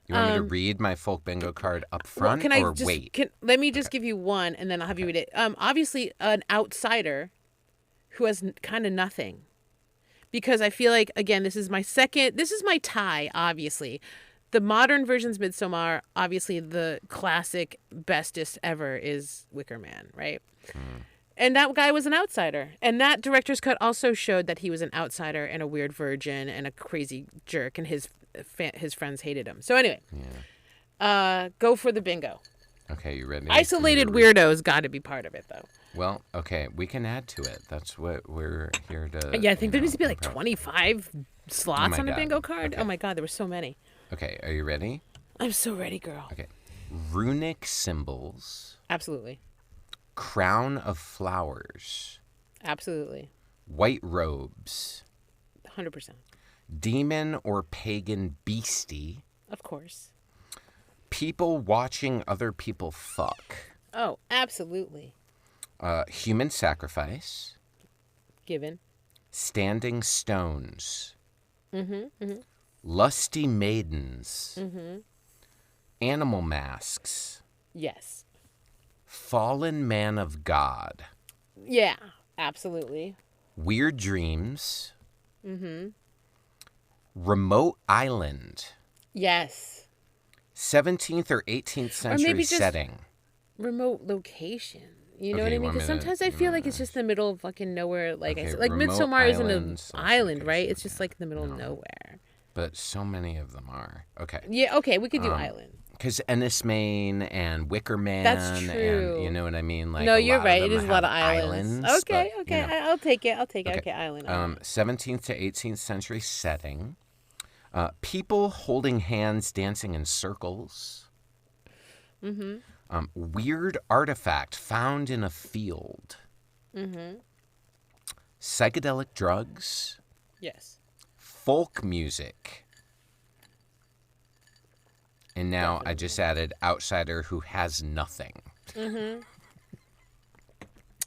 You want me to read my folk bingo card up front Can I or just wait? let me just give you one, and then I'll have you read it. Obviously, an outsider who has kind of nothing, because I feel like, again, this is my tie. Obviously, the modern version's Midsommar. Obviously, the classic bestest ever is Wicker Man, right? And that guy was an outsider. And that director's cut also showed that he was an outsider and a weird virgin and a crazy jerk, and his friends hated him. So anyway, go for the bingo. Okay, you ready? Isolated For me to read? weirdos got to be part of it, though. Well, okay, we can add to it. That's what we're here to. Yeah, I think there needs to be like improv. 25 slots my on a God. bingo card. Okay. Oh my God, there were so many. Okay, are you ready? I'm so ready, girl. Okay. Runic symbols, Absolutely. crown of flowers, Absolutely. white robes, 100%. demon or pagan beastie, Of course. people watching other people fuck, Oh, absolutely. human sacrifice, Given. standing stones, Mm-hmm. lusty maidens, Mm-hmm. animal masks, Yes. fallen man of God, Yeah, absolutely. weird dreams, Mm-hmm. remote island, Yes. 17th or 18th century maybe just setting. remote location. You know Okay, what I you mean? want Because me to- sometimes I feel like it's just in the middle of fucking nowhere. Like I Okay, said, like remote Midsommar isn't an island, island, right? location, It's just like in the middle of no. nowhere. But so many of them are. Okay. Yeah. Okay, we could do island. Because Ennismane and Wicker Man. That's And true. you know what I mean? Like No, a you're lot right. Of It them is a lot of have islands. Okay. but, Okay. you know. I'll take it. I'll take it. Okay. Island. 17th to 18th century setting. People holding hands dancing in circles. Mm-hmm. Weird artifact found in a field. Mm-hmm. Psychedelic drugs. Yes. Folk music. And now I just added outsider who has nothing. Mm-hmm.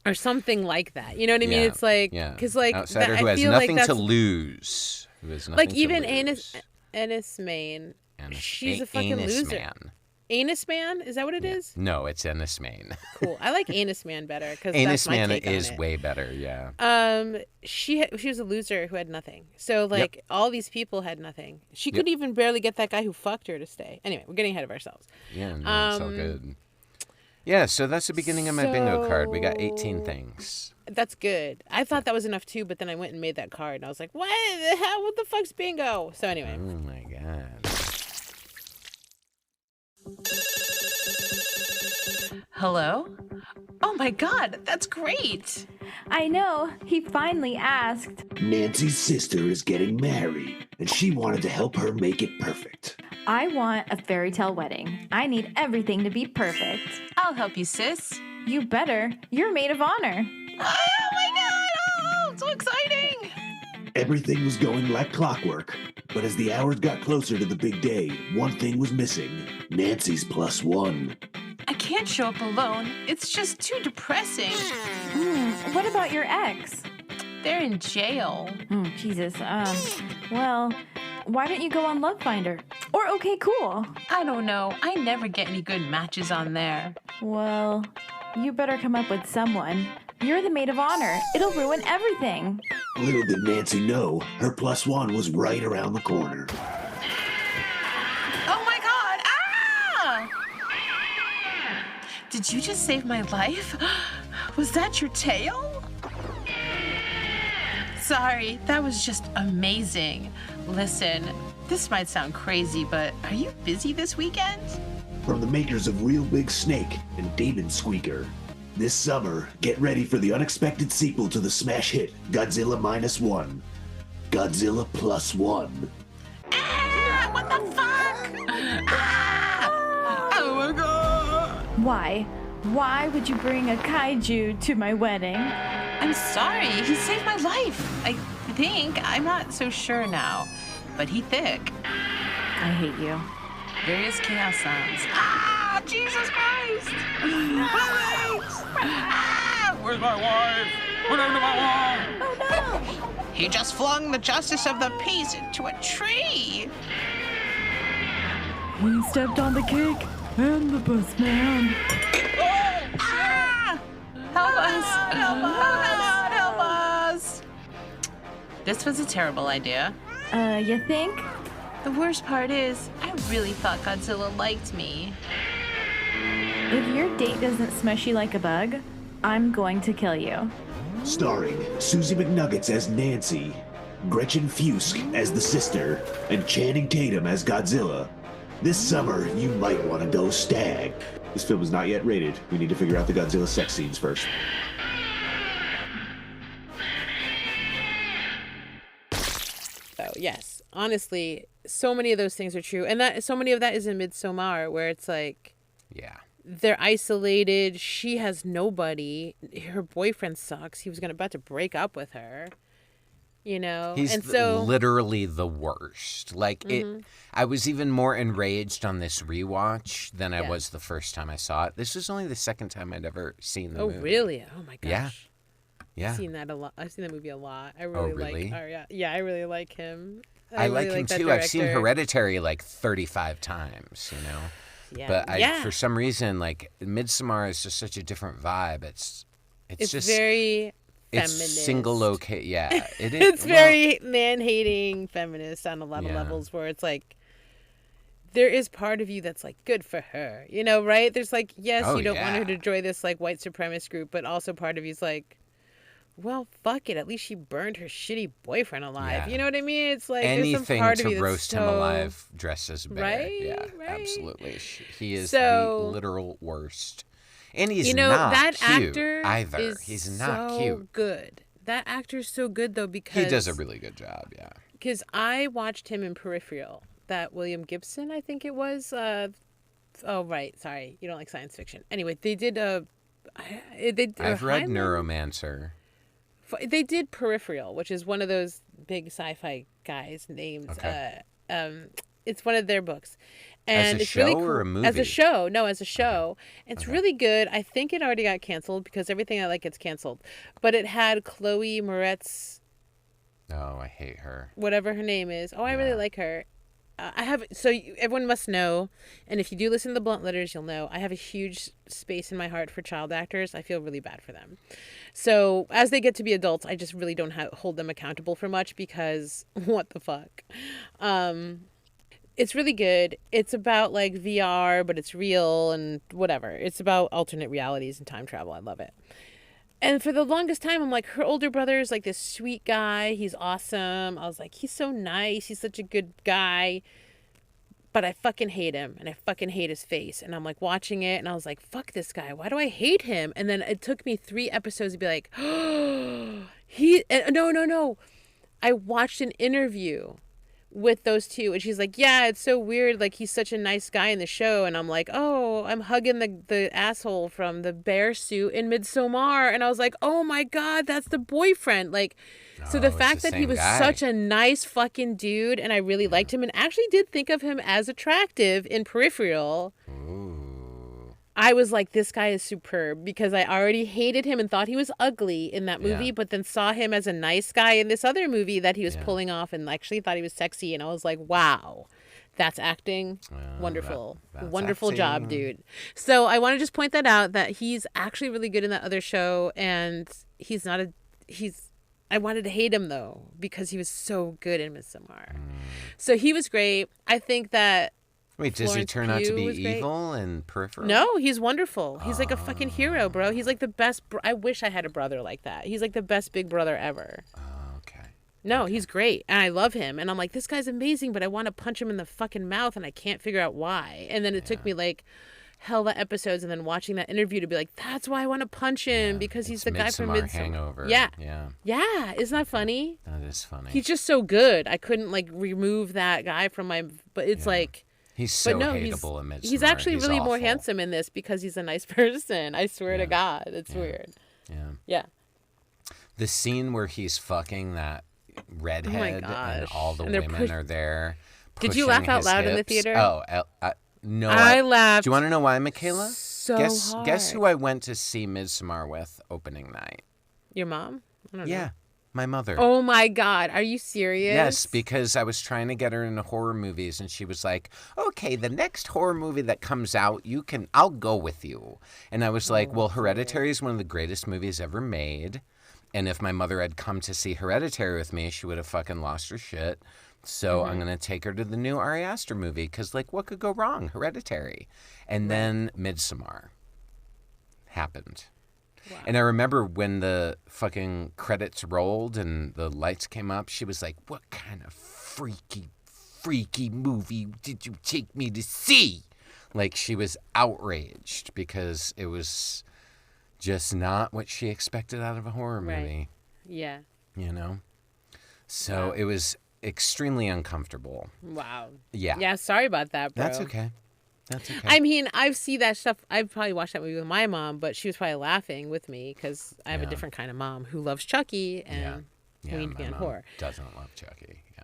Or something like that. You know what I mean? Yeah, It's like, yeah. because like outsider that, who I has feel nothing like to that's, lose. Who has nothing like to even lose. Ennis Main. Anus- She's a fucking Anus loser. Man. Anus Man? Is that what it is? No, it's Ennis Main. Cool. I like Anus Man better because Anus that's my Man take on is it. way better, yeah. She was a loser who had nothing. So like all these people had nothing. She could even barely get that guy who fucked her to stay. Anyway, we're getting ahead of ourselves. Yeah, no, it's all good. Yeah, so that's the beginning of my bingo card. We got 18 So- things. That's good. I thought that was enough too, but then I went and made that card and I was like, what the hell? What the fuck's bingo? So anyway. Oh my god. Hello? Oh my god, that's great! I know, he finally asked. Nancy's sister is getting married, and she wanted to help her make it perfect. I want a fairy tale wedding. I need everything to be perfect. I'll help you, sis. You better. You're maid of honor. Oh my god! Oh, so exciting! Everything was going like clockwork, but as the hours got closer to the big day, one thing was missing: Nancy's +1. I can't show up alone. It's just too depressing. What about your ex? They're in jail. Oh, Jesus. Well, why don't you go on Love Finder? Or Okay Cool? I don't know. I never get any good matches on there. Well, you better come up with someone. You're the maid of honor. It'll ruin everything. Little did Nancy know, her +1 was right around the corner. Oh my god! Ah! Did you just save my life? Was that your tail? Sorry, that was just amazing. Listen, this might sound crazy, but are you busy this weekend? From the makers of Real Big Snake and Demon Squeaker. This summer, get ready for the unexpected sequel to the smash hit Godzilla -1. Godzilla +1. Ah, what the fuck? Ah! Oh my god! Why? Why would you bring a kaiju to my wedding? I'm sorry, he saved my life. I think. I'm not so sure now. But he thick. I hate you. Various chaos sounds. Ah! Jesus Christ! My legs! Ah! Where's my wife? What happened to my wife? Oh no! He just flung the justice of the peace into a tree. He stepped on the cake and the bus man. Ah! Help us! Help us! Oh God, help us! This was a terrible idea. You think? The worst part is, I really thought Godzilla liked me. If your date doesn't smush you like a bug, I'm going to kill you. Starring Susie McNuggets as Nancy, Gretchen Fusk as the sister, and Channing Tatum as Godzilla. This summer, you might want to go stag. This film is not yet rated. We need to figure out the Godzilla sex scenes first. So yes, honestly, so many of those things are true, and that so many of that is in Midsommar, where it's like Yeah. they're isolated. She has nobody. Her boyfriend sucks. He was about to break up with her. You know, He's and so literally the worst. Like I was even more enraged on this rewatch than I was the first time I saw it. This was only the second time I'd ever seen the movie. Oh, really? Oh my gosh. Yeah. I've seen that a lot. I've seen that movie a lot. I really like. Yeah, I really like him. I really like him that too. I've seen director. Hereditary like 35 times, you know. Yeah. But for some reason, like Midsommar is just such a different vibe. It's just very it's feminist. single locate. Yeah, it is. It's very man-hating feminist on a lot of levels, where it's like there is part of you that's like good for her, you know, right? There's like, yes, you don't want her to join this like white supremacist group, but also part of you's like, well, fuck it. At least she burned her shitty boyfriend alive. Yeah. You know what I mean? It's like anything there's some part to of you roast that's him so... alive dressed as a bear. Right? Yeah, Right. absolutely. He is So, the literal worst. And he's that not cute actor either. is He's not so cute. good. That actor's so good though because He does a really good job. Yeah. Because I watched him in Peripheral. That William Gibson, I think it was. Oh right, sorry, you don't like science fiction. Anyway, they did I've read Neuromancer. They did Peripheral, which is one of those big sci-fi guys' names. Okay. It's one of their books. As And a it's really show cool. or a movie? As a show. No, as a show. Okay. It's really good. I think it already got canceled because everything I like gets canceled. But it had Chloe Moretz, Oh, I hate her. whatever her name is. Oh, I really like her. Everyone must know, and if you do listen to the Blunt Letters, you'll know, I have a huge space in my heart for child actors. I feel really bad for them. So as they get to be adults, I just really don't hold them accountable for much because what the fuck. It's really good. It's about like VR, but it's real and whatever. It's about alternate realities and time travel. I love it. And for the longest time, I'm like, her older brother is like this sweet guy. He's awesome. I was like, he's so nice. He's such a good guy. But I fucking hate him. And I fucking hate his face. And I'm like watching it. And I was like, fuck this guy. Why do I hate him? And then it took me 3 episodes to be like, no. I watched an interview with those two, and she's like, yeah, it's so weird, like he's such a nice guy in the show, and I'm like, oh, I'm hugging the asshole from the bear suit in Midsommar, and I was like, oh my god, that's the boyfriend. Like, so the fact that he was such a nice fucking dude, and I really liked him, and actually did think of him as attractive in Peripheral. I was like, this guy is superb, because I already hated him and thought he was ugly in that movie, but then saw him as a nice guy in this other movie that he was pulling off and actually thought he was sexy. And I was like, wow, that's acting. Wonderful. That's Wonderful acting. job, dude. So I want to just point that out, that he's actually really good in that other show. And I wanted to hate him though, because he was so good in Midsommar. So he was great. I think that Wait, does he Florence turn out to Pugh be was great. evil in Peripheral? No, he's wonderful. He's like a fucking hero, bro. He's like the best. I wish I had a brother like that. He's like the best big brother ever. Okay. No, he's great. And I love him. And I'm like, this guy's amazing, but I want to punch him in the fucking mouth and I can't figure out why. And then it took me like hella episodes and then watching that interview to be like, that's why I want to punch him, because he's the guy from Midsommar Midsommar. Hangover. Yeah. Yeah. Yeah. Isn't that funny? That is funny. He's just so good. I couldn't like remove that guy from my, but it's like, He's so but no, hateable in Midsommar. he's actually really more awful. handsome in this because he's a nice person. I swear to God. It's weird. Yeah. Yeah. The scene where he's fucking that redhead and all the And they're women are there. Did you laugh out his loud in the hips. theater? Oh, no. I laughed. Do you want to know why, Michaela? So Guess hard. who I went to see Midsommar with opening night? Your mom? I don't know. Yeah, my mother. Oh my God. Are you serious? Yes, because I was trying to get her into horror movies, and she was like, "Okay, the next horror movie that comes out, I'll go with you." And I was like, "Well, Hereditary is one of the greatest movies ever made, and if my mother had come to see Hereditary with me, she would have fucking lost her shit. So I'm gonna take her to the new Ari Aster movie, because like, what could go wrong? Hereditary." And then Midsommar happened. Wow. And I remember when the fucking credits rolled and the lights came up, she was like, "What kind of freaky movie did you take me to see?" Like, she was outraged because it was just not what she expected out of a horror movie. Yeah. You know? So it was extremely uncomfortable. Wow. Yeah. Yeah, sorry about that, bro. That's okay. That's okay. I mean, I've seen that stuff. I've probably watched that movie with my mom, but she was probably laughing with me because I have a different kind of mom who loves Chucky and we need to be on horror. Doesn't love Chucky. Yeah.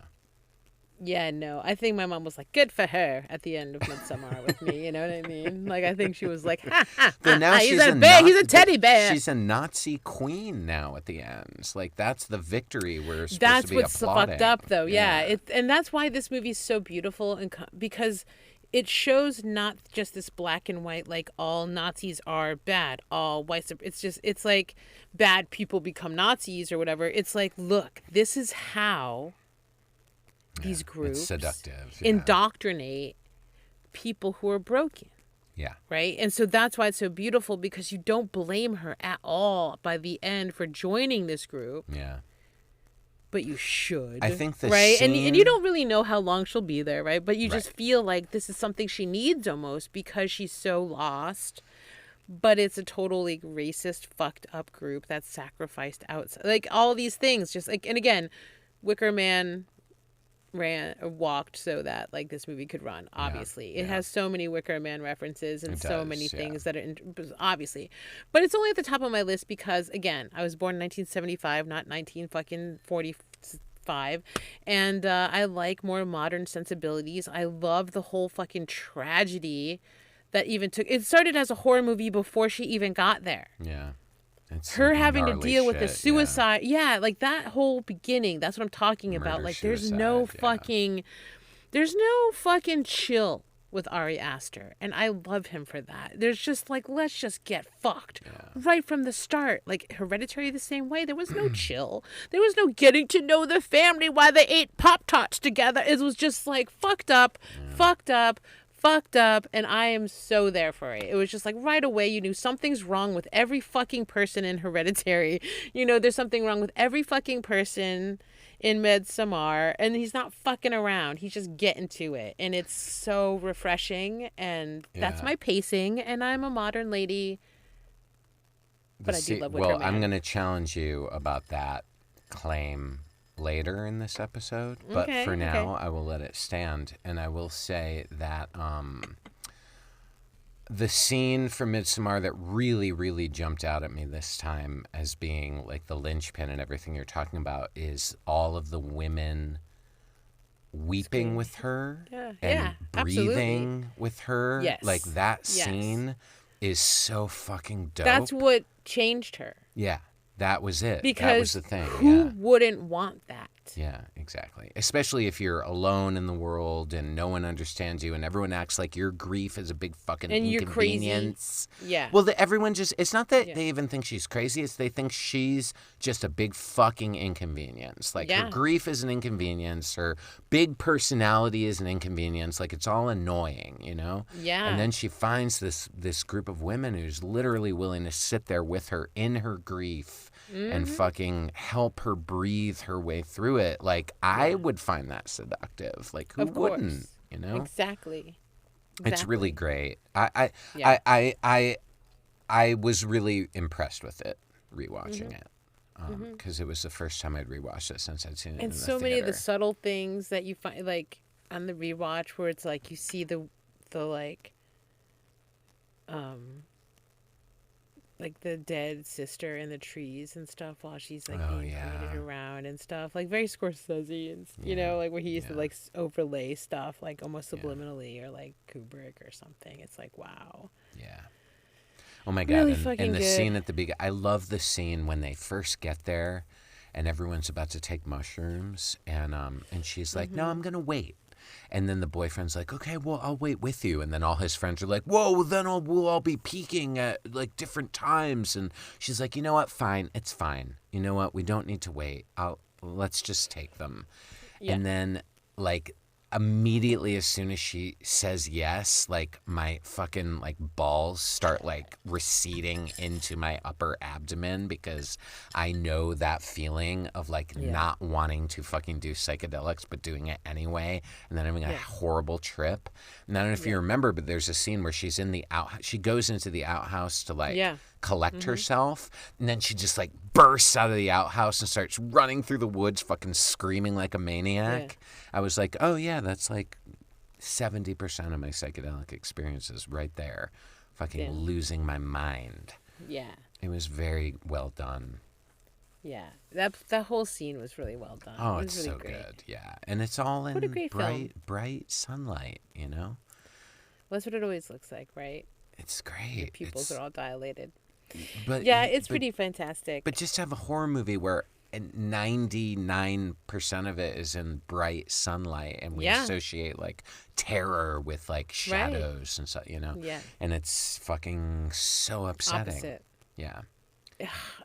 Yeah, no. I think my mom was like, good for her at the end of Midsommar with me. You know what I mean? Like, I think she was like, ha, ha, But now he's she's a bear. He's a teddy bear. She's a Nazi queen now at the end. Like, that's the victory we're supposed That's to be what's applauding. fucked up, though. Yeah. And that's why this movie's so beautiful because it shows not just this black and white, like all Nazis are bad, all white. It's like bad people become Nazis or whatever. It's like, look, this is how these groups it's seductive, indoctrinate people who are broken. Yeah. Right? And so that's why it's so beautiful because you don't blame her at all by the end for joining this group. Yeah. But you should. I think the right? scene... And you don't really know how long she'll be there, right? But you just Right. feel like this is something she needs almost because she's so lost. But it's a totally racist, fucked up group that's sacrificed outside. Like all these things, just like, and again, Wicker Man walked so that like this movie could run. Obviously, it has so many Wicker Man references and so many things that are obviously, but it's only at the top of my list because again, I was born in 1975, not 1945, and I like more modern sensibilities. I love the whole fucking tragedy that even took. It started as a horror movie before she even got there. Yeah. It's Her having to deal with the shit, suicide. Yeah, like that whole beginning. That's what I'm talking about. Murder, Like there's no fucking chill with Ari Aster. And I love him for that. There's just like, let's just get fucked right from the start. Like Hereditary the same way. There was no chill. There was no getting to know the family while they ate Pop-Tarts together. It was just like fucked up, and I am so there for it. It was just like right away you knew something's wrong with every fucking person in Hereditary. You know, there's something wrong with every fucking person in Midsommar, and he's not fucking around. He's just getting to it, and it's so refreshing, and that's my pacing, and I'm a modern lady, but I do love Wicker Man. I'm going to challenge you about that claim later in this episode, but for now I will let it stand, and I will say that the scene from Midsommar that really, really jumped out at me this time as being like the linchpin and everything you're talking about is all of the women weeping with her and breathing with her. Yes. Like that scene is so fucking dope. That's what changed her. Yeah. That was it. Because that was the thing. Who wouldn't want that? Yeah, exactly. Especially if you're alone in the world and no one understands you and everyone acts like your grief is a big fucking inconvenience. You're crazy. Yeah. Well, everyone just, it's not that they even think she's crazy. It's they think she's just a big fucking inconvenience. Like her grief is an inconvenience. Her big personality is an inconvenience. Like it's all annoying, you know? Yeah. And then she finds this group of women who's literally willing to sit there with her in her grief and fucking help her breathe her way through it. Like, I would find that seductive. Like, who wouldn't, you know? Exactly. It's really great. I was really impressed with it, rewatching it. Because it was the first time I'd rewatched it since I'd seen it in the so theater. many of the subtle things that you find, like, on the rewatch where it's like you see the like the dead sister in the trees and stuff while she's like being paraded around and stuff, like very Scorsese and you know, like where he used to like overlay stuff like almost subliminally or like Kubrick or something. It's like wow. Yeah. Oh my God! Really and the scene at the beginning, I love the scene when they first get there, and everyone's about to take mushrooms, and she's like, "No, I'm gonna wait." And then the boyfriend's like, okay, well, I'll wait with you. And then all his friends are like, whoa, well, then we'll all be peaking at, like, different times. And she's like, you know what? Fine. It's fine. You know what? We don't need to wait. Let's just take them. Yeah. And then, like, immediately as soon as she says yes, like, my fucking, like, balls start, like, receding into my upper abdomen because I know that feeling of, like, not wanting to fucking do psychedelics but doing it anyway and then having a horrible trip. And I don't know if you remember, but there's a scene where she's in the she goes into the outhouse to, like, collect herself, and then she just, like, bursts out of the outhouse and starts running through the woods fucking screaming like a maniac. I was like, oh yeah, that's like 70% of my psychedelic experiences right there. Fucking Damn. losing my mind. Yeah. It was very well done. Yeah. That whole scene was really well done. Oh, it it's was really so great. good. Yeah. And it's all in What a great bright sunlight, you know? Well, that's what it always looks like, right? It's The great. pupils are all dilated. But Yeah, it's pretty fantastic. But just to have a horror movie where 99% of it is in bright sunlight, and we associate like terror with like shadows and stuff, you know? Yeah. And it's fucking so upsetting. Opposite. Yeah.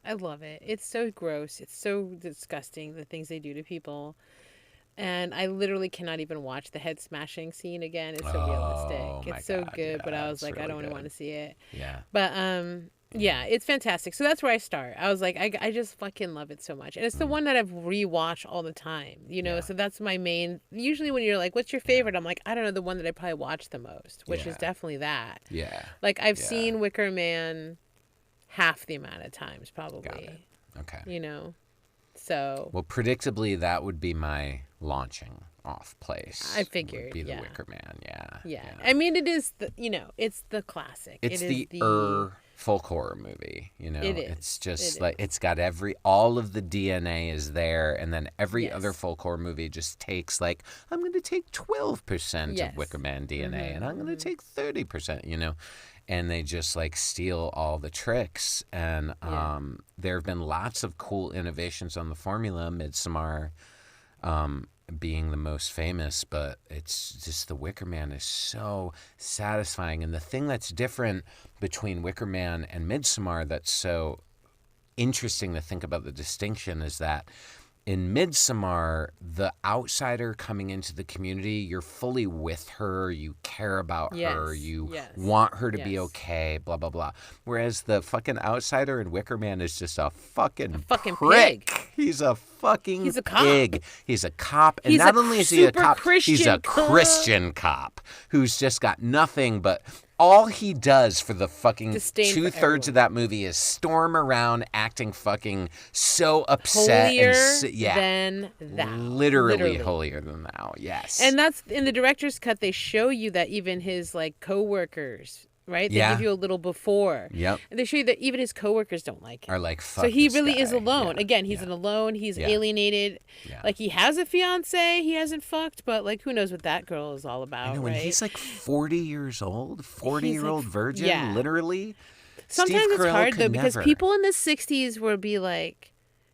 I love it. It's so gross. It's so disgusting, the things they do to people. And I literally cannot even watch the head smashing scene again. It's so realistic. It's so good, but I was like, I don't really want to see it. Yeah. But yeah, it's fantastic. So that's where I start. I was like, I just fucking love it so much. And it's the one that I've rewatched all the time, you know? So that's my main, usually when you're like, what's your favorite? I'm like, I don't know, the one that I probably watch the most, which is definitely that. Yeah. Like I've seen Wicker Man half the amount of times probably. Got it. Okay. You know? So. Well, predictably, that would be my launching off place. I figured, would be the yeah. Wicker Man, Yeah. I mean, it is the, you know, it's the classic. It's it the folk horror movie, you know? It is. It's just It like, it's got all of the DNA is there, and then every other folk horror movie just takes like, I'm going to take 12% of Wicker Man DNA, and I'm going to take 30%, you know? And they just like steal all the tricks. And there have been lots of cool innovations on the formula, Midsommar being the most famous, but it's just the Wicker Man is so satisfying. And the thing that's different between Wicker Man and Midsommar that's so interesting to think about the distinction is that in Midsommar, the outsider coming into the community, you're fully with her, you care about her, you want her to be okay, blah, blah, blah. Whereas the fucking outsider in Wicker Man is just a fucking prick. Pig. He's a fucking He's a cop. pig. He's a cop. And He's not a only is he a super cop, Christian he's a cop. Christian cop who's just got nothing but all he does for the fucking Disdain for 2/3 of that movie is storm around acting fucking so upset Holier and than thou. Literally holier than thou. Yes. And that's in the director's cut. They show you that even his like coworkers, right? They give you a little before. Yep. And they show you that even his coworkers don't like him. Are like, fuck so he this really guy. is alone. Yeah. Again, he's an alone. He's alienated. Yeah. Like he has a fiance. He hasn't fucked, but like who knows what that girl is all about, I know, right? and he's like 40 years old, 40-year-old virgin, literally. Sometimes Steve it's Carell hard though could because never. people in the 60s will be like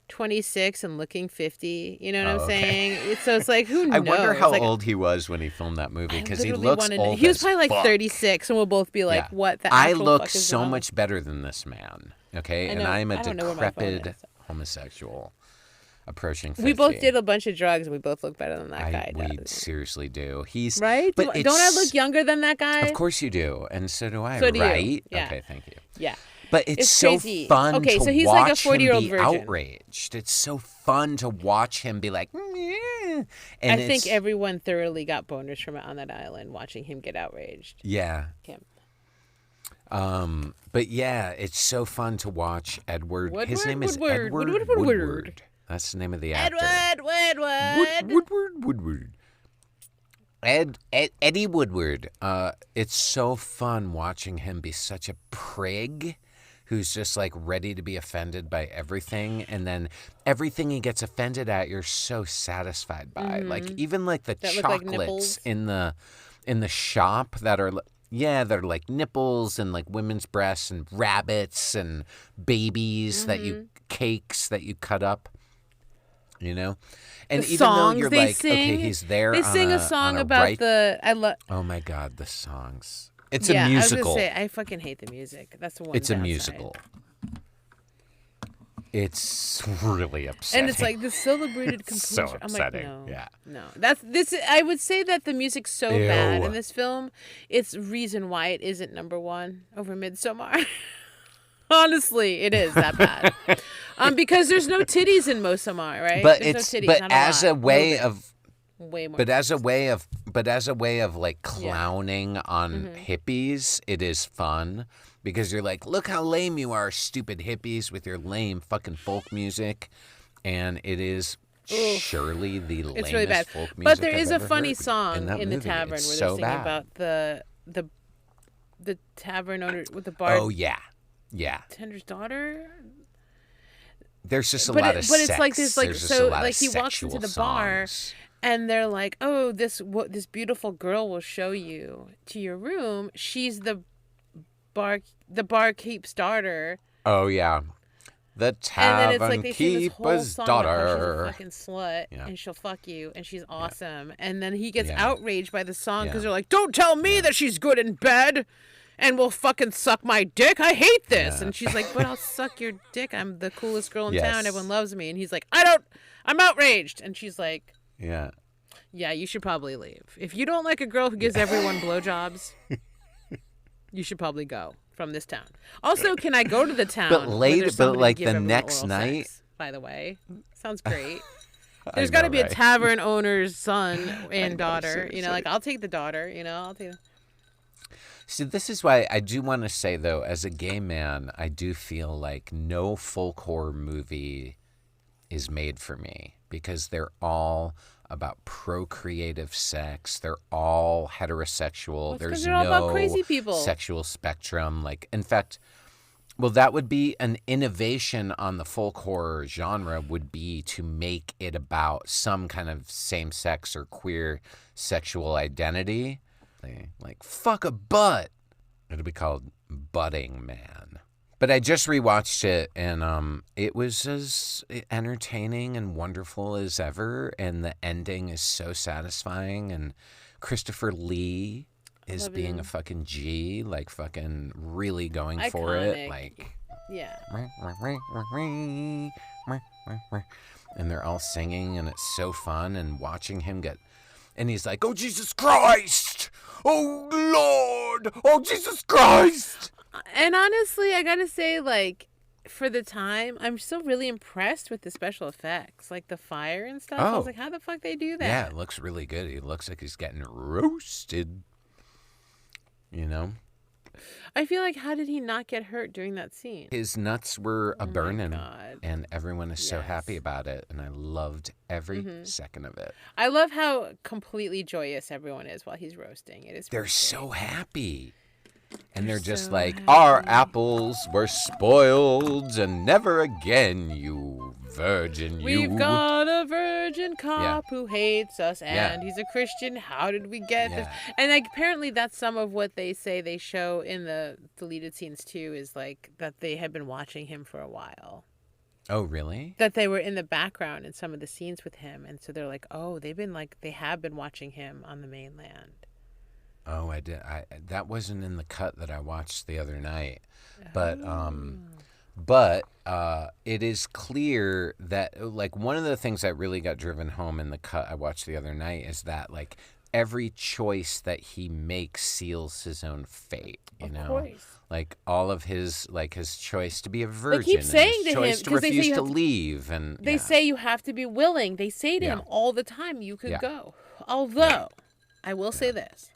26 and looking 50. You know what I'm saying? So it's like, who knows? I wonder how like, old he was when he filmed that movie because he literally looks wanna know. old. He was as probably like fuck. 36, and we'll both be like, "What the?" I actual look fuck is so wrong? much better than this man. Okay, I know. and I'm a I don't know where my phone decrepit is. homosexual approaching 50. We both did a bunch of drugs, and we both look better than that guy We does. seriously do. He's Right? but Don't I look younger than that guy? Of course you do, and so do I. So do you. right? Yeah. Okay, thank you. Yeah. But it's so crazy. fun Okay, to so he's like a watch him 40-year-old be virgin. outraged. It's so fun to watch him be like, and I think everyone thoroughly got boners from it on that island watching him get outraged. Yeah. Him. But yeah, it's so fun to watch Edward. His Woodward? name is Woodward. Edward Woodward. Woodward. That's the name of the actor. Woodward. Eddie Woodward. It's so fun watching him be such a prig who's just like ready to be offended by everything, and then everything he gets offended at, you're so satisfied by. Like even like the That look like chocolates nipples? in the shop that are. Yeah, they're like nipples and like women's breasts and rabbits and babies cakes that you cut up, you know? And The even songs though you're they like, sing, okay, he's there They on sing a on song a about right- the. Oh my God, the songs. It's Yeah, a musical. I was gonna say I fucking hate the music. That's the one. It's a downside. musical. It's really upsetting. And it's like the celebrated So composer. upsetting, I'm like, no, yeah. no. That's this. I would say that the music's so bad Ew. in this film. It's reason why it isn't number one over Midsommar. Honestly, it is that bad. Because there's no titties in Midsommar, right? But There's it's no titties, but not as lot. a way little bit. of way more. But as a way of like clowning on hippies, it is fun because you're like, look how lame you are, stupid hippies with your lame fucking folk music, and it is surely the lamest It's really bad. folk music But there I've is a ever funny heard song that in the movie. tavern where It's they're so singing bad. about the tavern owner with the bar. Oh yeah. Tender's daughter. There's just a lot of sex. But it's like this, like, There's just so a lot like of he walks into the bar, songs. and they're like, "Oh, this beautiful girl will show you to your room. She's the barkeep's daughter." Oh yeah. The And then it's tavern like they sing this whole keeper's song about how she's a daughter. fucking slut Yeah. and she'll fuck you and she's awesome. And then he gets Yeah. outraged by the song because Yeah. they're like, "Don't tell me that she's good in bed and will fucking suck my dick. I hate this." Yeah. And she's like, "But I'll suck your dick. I'm the coolest girl in Yes. town. Everyone loves me." And he's like, I'm outraged. And she's like, Yeah. "Yeah, you should probably leave. If you don't like a girl who gives everyone blowjobs, you should probably go from this town. Also, can I go to the town? But where later, there's but somebody to like give the everyone next oral night. sex, by the way, sounds great. I There's got to know, be a right? tavern owner's son and know, daughter. You know, like seriously. I'll take the daughter. You know, I'll take. See, this is why I do want to say, though, as a gay man, I do feel like no folk horror movie is made for me because they're all about procreative sex. They're all heterosexual. Well, it's 'cause There's they're all about no crazy people. sexual spectrum. Like, in fact, well, that would be an innovation on the folk horror genre would be to make it about some kind of same-sex or queer sexual identity. Like, fuck a butt. It'll be called Budding Man. But I just rewatched it, and it was as entertaining and wonderful as ever, and the ending is so satisfying, and Christopher Lee is love being him. a fucking G, like fucking really going for it. Iconic. Like, Yeah. and they're all singing, and it's so fun, and watching him get... And he's like, "Oh, Jesus Christ! Oh, Lord! Oh, Jesus Christ!" And honestly, I gotta say, like, for the time, I'm still really impressed with the special effects, like the fire and stuff. I Oh. was like, how the fuck they do that? Yeah, it looks really good. He looks like he's getting roasted. You know? I feel like, how did he not get hurt during that scene? His nuts were Oh my a-burning, God. and everyone is so happy Yes. about it, and I loved every second of it. I love how completely joyous everyone is while he's roasting. It is. They're really so great. happy. And they're just so like, happy. "Our apples were spoiled, and never again, you virgin, you." We've got a virgin cop who hates us, Yeah. and he's a Christian. How did we get this? Yeah. And like, apparently, that's some of what they say they show in the deleted scenes too. Is like that they had been watching him for a while. Oh, really? That they were in the background in some of the scenes with him, and so they're like, oh, they have been watching him on the mainland. Oh, I did. That wasn't in the cut that I watched the other night, but it is clear that like one of the things that really got driven home in the cut I watched the other night is that like every choice that he makes seals his own fate. You know, course. like all of his choice to be a virgin, keep and saying his to choice him- to 'cause they say refuse you to have to- leave, and They say you have to be willing. They say to Yeah. him all the time, you could Yeah. go. Although, I will say this.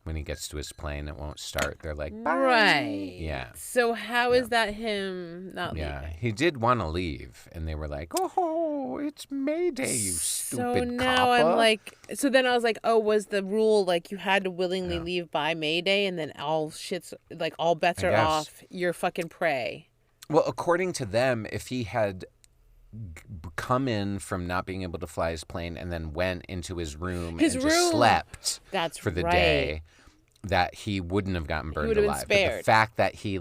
when he gets to his plane, it won't start. They're like, "Bye." Right. Yeah. So how is that him not Yeah, leaving? he did want to leave, and they were like, "Oh, it's Mayday, you So stupid now copper." I'm like, so then I was like, oh, was the rule like you had to willingly leave by Mayday, and then all bets I are guess. off. You're fucking prey. Well, according to them, if he had come in from not being able to fly his plane and then went into his room His and just room. slept That's for the right. day, that he wouldn't have gotten burned would have been alive. But the spared. fact that he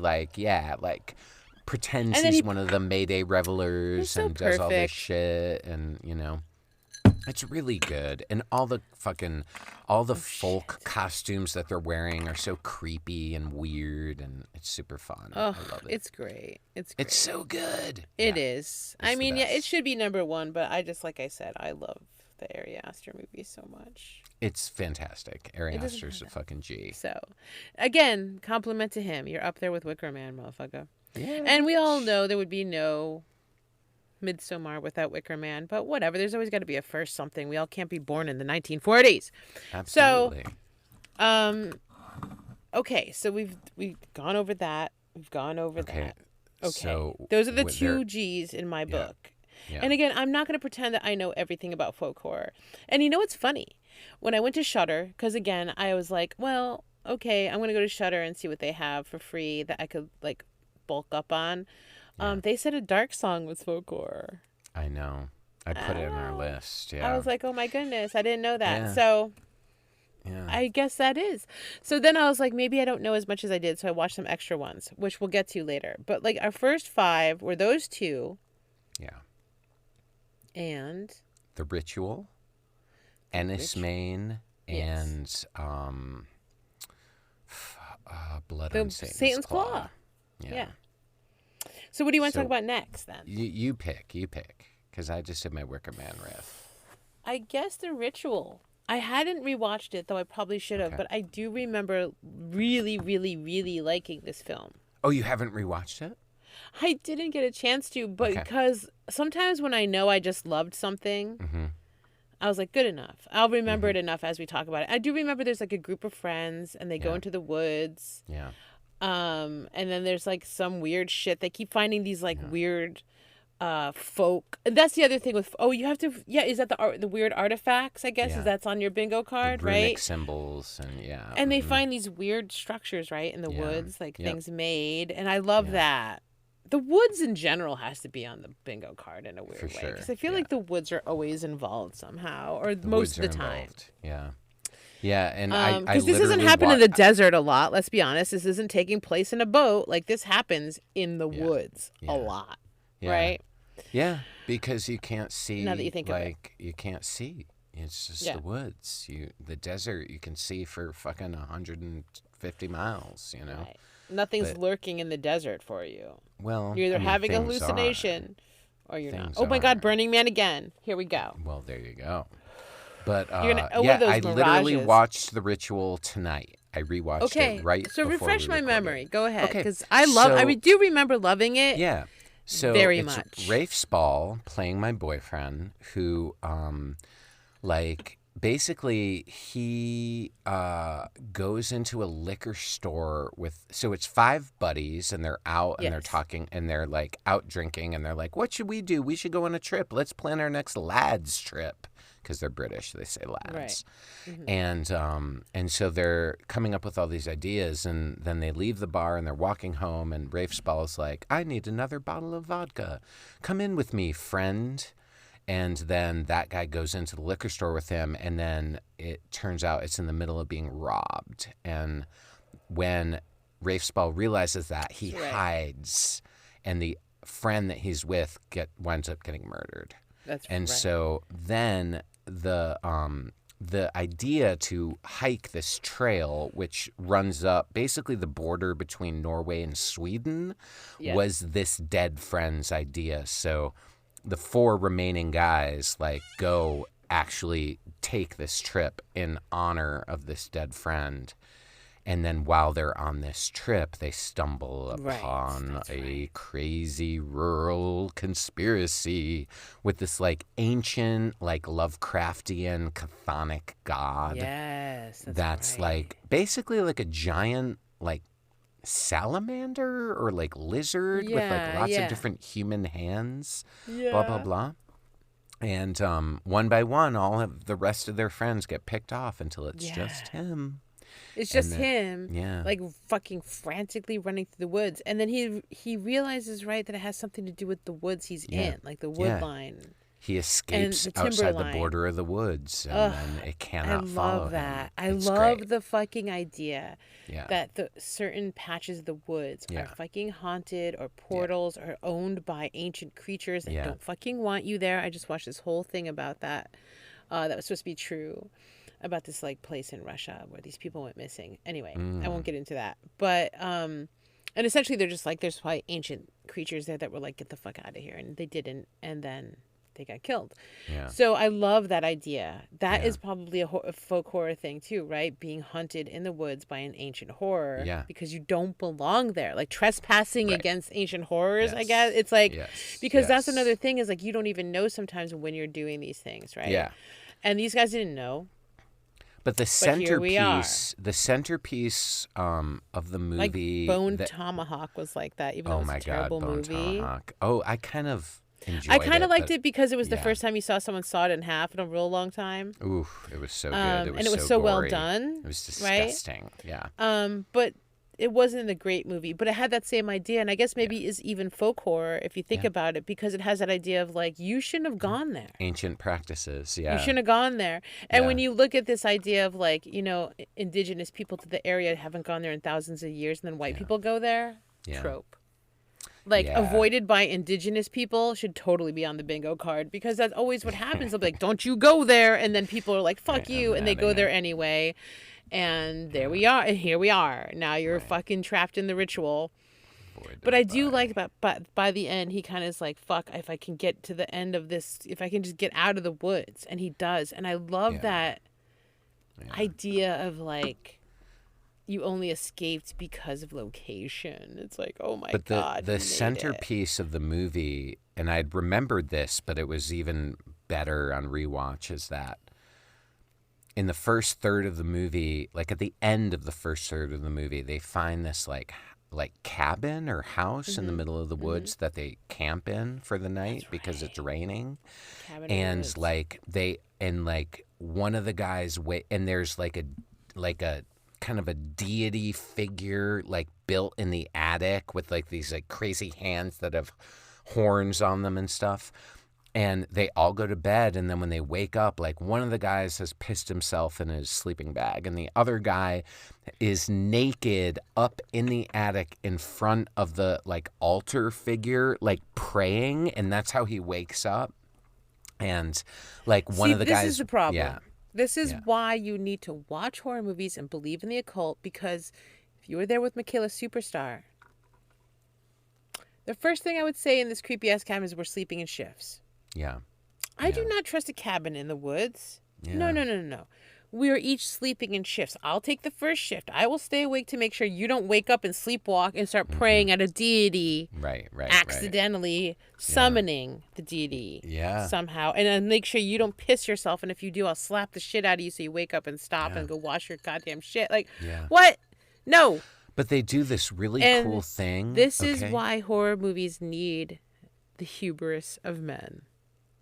pretends And then he's he- one of the Mayday revelers He's so and does all this perfect. shit, and it's really good. And all the folk costumes that they're wearing are so creepy and weird, and it's super fun. I Oh, love it. it's great. It's great. It's so good. It Yeah. is. It's I the mean, yeah, it best. should be number one, but like I said, I love the Ari Aster movie so much. It's fantastic. Ari It doesn't Aster's a fucking G. So, again, compliment to him. You're up there with Wicker Man, motherfucker. Yeah. And we all know there would be no Midsommar without Wicker Man, but whatever. There's always got to be a first something. We all can't be born in the 1940s. Absolutely. Okay, so we've gone over that. We've gone over Okay. that. Okay. So Those are the with two their- G's in my book. Yeah. And again, I'm not going to pretend that I know everything about folk horror. And you know what's funny? When I went to Shudder, because again, I was like, well, okay, I'm going to go to Shudder and see what they have for free that I could like bulk up on. They said A Dark Song was folk horror. I know. I put it in our list. Yeah. I was like, oh my goodness, I didn't know that. Yeah. So yeah. I guess that is. So then I was like, maybe I don't know as much as I did. So I watched some extra ones, which we'll get to later. But like our first 5 were those 2. Yeah. And The Ritual, Ennis, Maine, and Blood on Satan's Claw. Yeah. So what do you want to talk about next then? You pick, because I just did my Wicker Man riff. I guess The Ritual. I hadn't rewatched it, though I probably should have, but I do remember really, really, really liking this film. Oh, you haven't rewatched it? I didn't get a chance to, but because sometimes when I know I just loved something, I was like, good enough. I'll remember it enough as we talk about it. I do remember there's like a group of friends and they go into the woods. Yeah. And then there's like some weird shit. They keep finding these like weird folk. And that's the other thing with you have to is that the weird artifacts, I guess, is that's on your bingo card, the runic right? symbols and And they find these weird structures, right, in the woods, like things made, and I love that. The woods in general has to be on the bingo card in a weird way because I feel like the woods are always involved somehow, or most of the time. Involved. Yeah, and I because this doesn't happen in the desert a lot. Let's be honest. This isn't taking place in a boat. Like this happens in the woods a lot, right? Yeah, because you can't see. Now that you think of it, you can't see. It's just the woods. The desert you can see for fucking 150 miles. You know, right. Nothing's lurking in the desert for you. Well, you're either having a hallucination or you're not. Oh my God, Burning Man again. Here we go. Well, there you go. But those literally watched The Ritual tonight. I rewatched it right. So refresh my memory. Go ahead, because I do remember loving it. Yeah. So very it's much. Rafe Spall playing my boyfriend, who, basically he goes into a liquor store so it's 5 buddies and they're out and they're talking and they're like out drinking and they're like, what should we do? We should go on a trip. Let's plan our next lads trip. Because they're British, they say lads. Right. And so they're coming up with all these ideas, and then they leave the bar and they're walking home, and Rafe Spall is like, I need another bottle of vodka. Come in with me, friend. And then that guy goes into the liquor store with him, and then it turns out it's in the middle of being robbed. And when Rafe Spall realizes that, he hides, and the friend that he's with winds up getting murdered. So then the idea to hike this trail, which runs up basically the border between Norway and Sweden, was this dead friend's idea. So the 4 remaining guys go actually take this trip in honor of this dead friend. And then while they're on this trip, they stumble upon a crazy rural conspiracy with this ancient, Lovecraftian chthonic god. Yes, that's basically a giant salamander or lizard with lots of different human hands. Yeah. Blah blah blah. And one by one, all of the rest of their friends get picked off until it's just him. It's just him, fucking frantically running through the woods. And then he realizes, right, that it has something to do with the woods he's in, the wood line. He escapes outside the border of the woods, and then it cannot follow him. I love that. I love the fucking idea that the certain patches of the woods are fucking haunted or portals or owned by ancient creatures that don't fucking want you there. I just watched this whole thing about that. That was supposed to be true. About this place in Russia where these people went missing. Anyway, I won't get into that. But and essentially they're just there's probably ancient creatures there that were get the fuck out of here, and they didn't, and then they got killed. Yeah. So I love that idea. That is probably a folk horror thing too, right? Being hunted in the woods by an ancient horror. Yeah. Because you don't belong there. Trespassing against ancient horrors, I guess. It's because that's another thing is you don't even know sometimes when you're doing these things, right? Yeah. And these guys didn't know. But the centerpiece of the movie, Bone Tomahawk was like that. Even though it was a terrible movie. Tomahawk. Oh, I kind of enjoyed I kind of liked but- it because it was the yeah. first time you saw someone saw it in half in a real long time. Ooh, it was so good. It was and it was so so well gory. done. It was right? disgusting. Yeah. But it wasn't a great movie, but it had that same idea, and I guess maybe is even folk horror if you think about it, because it has that idea of like you shouldn't have gone there. Ancient practices. Yeah. You shouldn't have gone there. And Yeah. when you look at this idea of like, indigenous people to the area haven't gone there in thousands of years, and then white people go there, Yeah. trope. Like, Yeah. avoided by indigenous people should totally be on the bingo card, because that's always what happens. They'll be like, don't you go there. And then people are like, fuck Yeah, you. I'm And they outta go there here. anyway. And there we are. And here we are. Now you're fucking trapped in the ritual. Avoided But I do by- like that. But by the end, he kind of is like, fuck, if I can get to the end of this, if I can just get out of the woods. And he does. And I love Yeah. that idea of like, you only escaped because of location. It's like, oh my But God. you the made it. centerpiece of the movie, and I'd remembered this, but it was even better on rewatch, is that in the first third of the movie, like at the end of the first third of the movie, they find this like cabin or house in the middle of the woods that they camp in for the night because it's raining. Cabin in the And Woods. like one of the guys and there's like a kind of a deity figure like built in the attic with like these like crazy hands that have horns on them and stuff. And they all go to bed, and then when they wake up, like one of the guys has pissed himself in his sleeping bag, and the other guy is naked up in the attic in front of the like altar figure, like praying, and that's how he wakes up. And like one of the guys, this is the problem. Yeah, This is Yeah. why you need to watch horror movies and believe in the occult, because if you were there with Micaela Superstar, the first thing I would say in this creepy ass cabin is we're sleeping in shifts. yeah, I do not trust a cabin in the woods. Yeah. No. We are each sleeping in shifts. I'll take the first shift. I will stay awake to make sure you don't wake up and sleepwalk and start praying at a deity, right, accidentally summoning the deity Yeah. somehow. And then make sure you don't piss yourself. And if you do, I'll slap the shit out of you so you wake up and stop and go wash your goddamn shit. Like, Yeah. what? No. But they do this really And cool thing. This is okay? why horror movies need the hubris of men.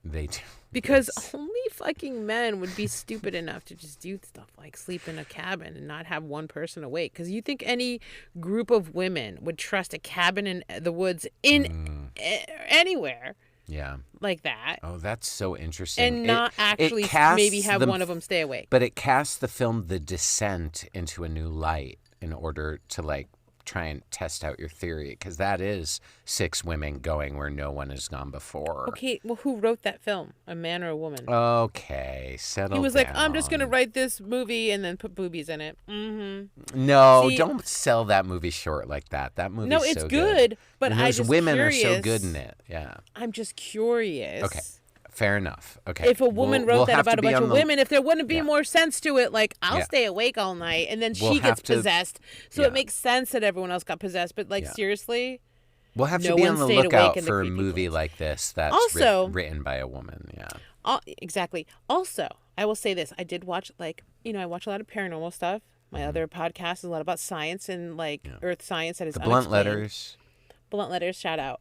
they do. Because Yes. only fucking men would be stupid enough to just do stuff like sleep in a cabin and not have one person awake. Because you think any group of women would trust a cabin in the woods anywhere Yeah. like that Oh, that's so interesting. and not actually casts maybe have the- one of them stay awake? But it casts the film The Descent into a new light in order to like try and test out your theory, because that is 6 women going where no one has gone before. Okay, well, who wrote that film? A man or a woman? Okay, settle He was like, I'm just going to down. write this movie and then put boobies in it. No, See- don't sell that movie short like that. That movie's No, it's so good, but and I those just women curious. are so good in it. Yeah. I'm just curious. Okay. Fair enough. Okay. If a woman wrote that have about to a be bunch on of the- women, if there wouldn't be Yeah. more sense to it, like I'll Yeah. stay awake all night, and then We'll she gets have to- possessed, so yeah. it makes sense that everyone else got possessed. But like Yeah. seriously, We'll have no to be one on the stayed awake lookout in the for a creepy movie woods. like this that's Also- written by a woman. Yeah. Exactly. Also, I will say this: I did watch I watch a lot of paranormal stuff. My other podcast is a lot about science and like earth science that is Mm-hmm. The Blunt unexplained. Letters. Blunt Letters, shout out.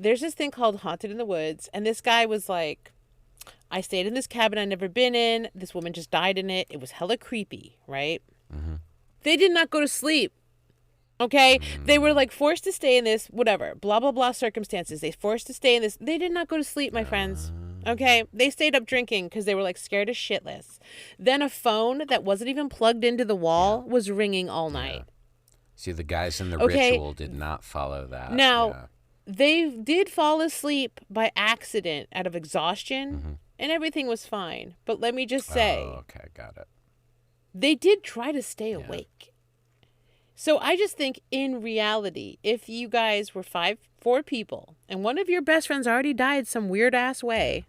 There's this thing called Haunted in the Woods, and this guy was like, I stayed in this cabin I'd never been in. This woman just died in it. It was hella creepy, right? Mm-hmm. They did not go to sleep. Okay? They were like forced to stay in this, whatever, blah, blah, blah circumstances. They forced to stay in this. They did not go to sleep, my friends. Okay? They stayed up drinking because they were like scared as shitless. Then a phone that wasn't even plugged into the wall was ringing all night. See, the guys in the Okay. ritual did not follow that. Now, Yeah. they did fall asleep by accident out of exhaustion, Mm-hmm. and everything was fine. But let me just say, Oh, okay, got it. they did try to stay awake. So I just think in reality, if you guys were 4 people, and one of your best friends already died some weird ass way,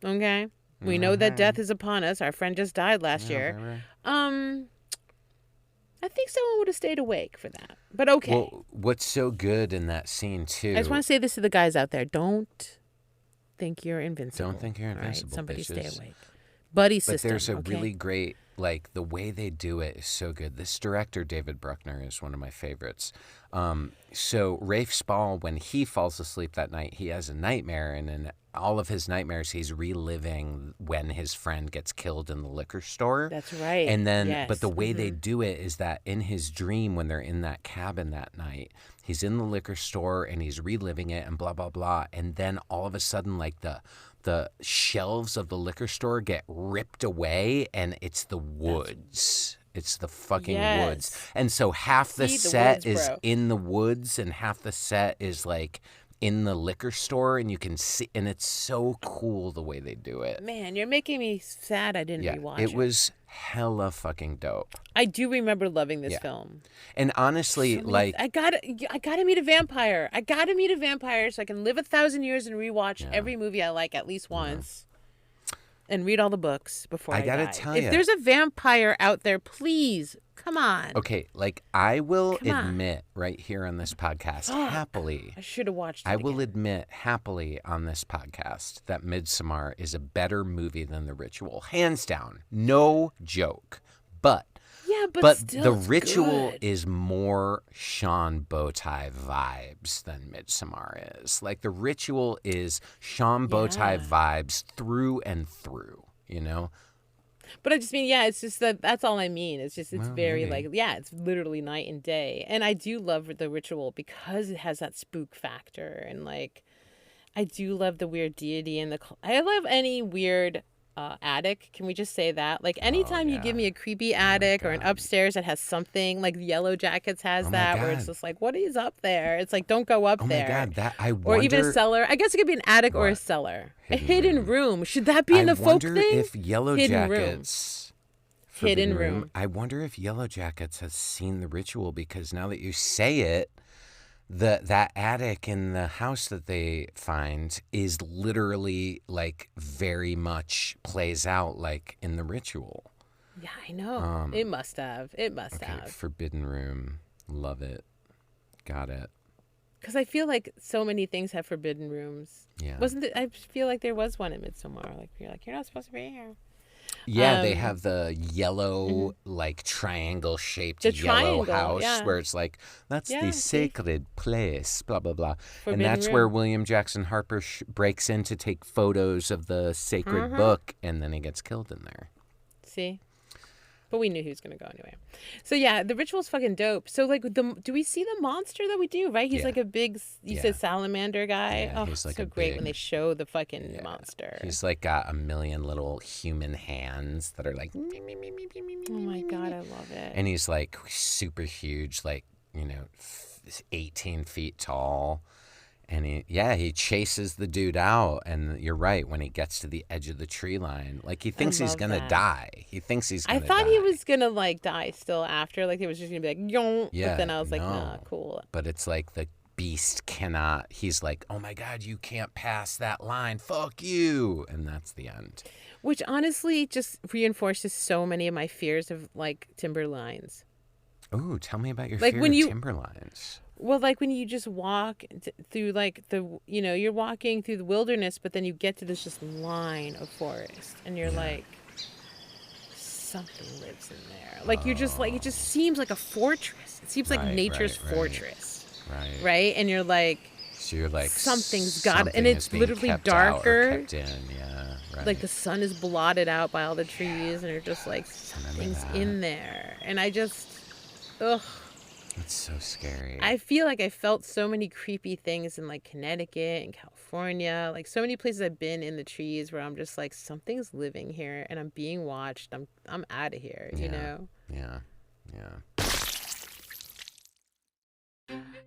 okay? We know that death is upon us. Our friend just died last year. I think someone would have stayed awake for that. But okay. Well, what's so good in that scene too? I just want to say this to the guys out there. Don't think you're invincible. Don't think you're all right? invincible, Somebody bitches. stay awake. Buddy but system. there's a okay? really great like the way they do it is so good. This director, David Bruckner, is one of my favorites. So Rafe Spall, when he falls asleep that night, he has a nightmare, and in all of his nightmares, he's reliving when his friend gets killed in the liquor store. That's right. And then, yes. but the way they do it is that in his dream, when they're in that cabin that night, he's in the liquor store and he's reliving it and blah, blah, blah. And then all of a sudden, like the shelves of the liquor store get ripped away and it's the woods. It's the fucking woods. And so half the set is in the woods and half the set is like in the liquor store, and you can see, and it's so cool the way they do it. Man, you're making me sad I didn't rewatch it. It was hella fucking dope. I do remember loving this film. And honestly, I gotta meet a vampire. I gotta meet a vampire so I can live 1,000 years and rewatch every movie I like at least once. And read all the books before I gotta die. tell you. If there's a vampire out there, please, come on. Okay, like I will admit right here on this podcast, happily. I should have watched it I will admit happily on this podcast that Midsommar is a better movie than The Ritual. Hands down. No joke. But still, The it's Ritual good. is more Sean Bowtie vibes than Midsommar is. Like The Ritual is Sean Bowtie vibes through and through, you know? But I just mean, it's just that's all I mean. It's just, it's very it's literally night and day. And I do love The Ritual because it has that spook factor. And like, I do love the weird deity and I love any weird attic. Can we just say that? Like anytime you give me a creepy attic or an upstairs that has something, like Yellow Jackets has that, where it's just like, what is up there? It's like, don't go up there. Oh my God, that I wonder. Or even a cellar. I guess it could be an attic or a cellar. A hidden room. Should that be in a folk thing? I wonder if Yellow Jackets. Hidden room. I wonder if Yellow Jackets has seen The Ritual, because now that you say it, that attic in the house that they find is literally like very much plays out like in The Ritual. Yeah, I know. It must have. Forbidden Room. Love it. Got it. Because I feel like so many things have forbidden rooms. Yeah. I feel like there was one in Midsommar. Like, you're not supposed to be here. Yeah, they have the yellow, like triangle-shaped yellow house where it's like, that's the sacred place, blah, blah, blah. Forbidden and that's room. where William Jackson Harper breaks in to take photos of the sacred book, and then he gets killed in there. See? But we knew he was going to go anyway. So, The Ritual's fucking dope. So, like, do we see the monster that we do, right? He's like a big, said salamander guy. Yeah, he's like so great when they show the fucking monster. He's like got a million little human hands that are like, oh my God, I love it. and he's like super huge, like, 18 feet tall. And he chases the dude out, and you're right, when he gets to the edge of the tree line, like he thinks he's gonna die. He thinks he's gonna die. I thought he was gonna like die still after, like it was just gonna be like, Yong. Yeah, but then I was like, nah, cool. But it's like the beast cannot. He's like, oh my God, you can't pass that line. Fuck you, and that's the end. Which honestly just reinforces so many of my fears of like timberlines. Ooh, tell me about your like fear when of you, timberlines. Well, like when you just walk through like you're walking through the wilderness, but then you get to this just line of forest, and you're like, something lives in there. Like you're just like, it just seems like a fortress. It seems like nature's fortress. Right. And you're like, so you're like, something's got it, and it's literally darker. Kept in. Yeah, right. Like the sun is blotted out by all the trees, and you're just like, something's in there. And I just, ugh. It's so scary. I feel like I felt so many creepy things in like Connecticut and California, like so many places I've been in the trees where I'm just like, something's living here and I'm being watched. I'm out of here, you know? Yeah.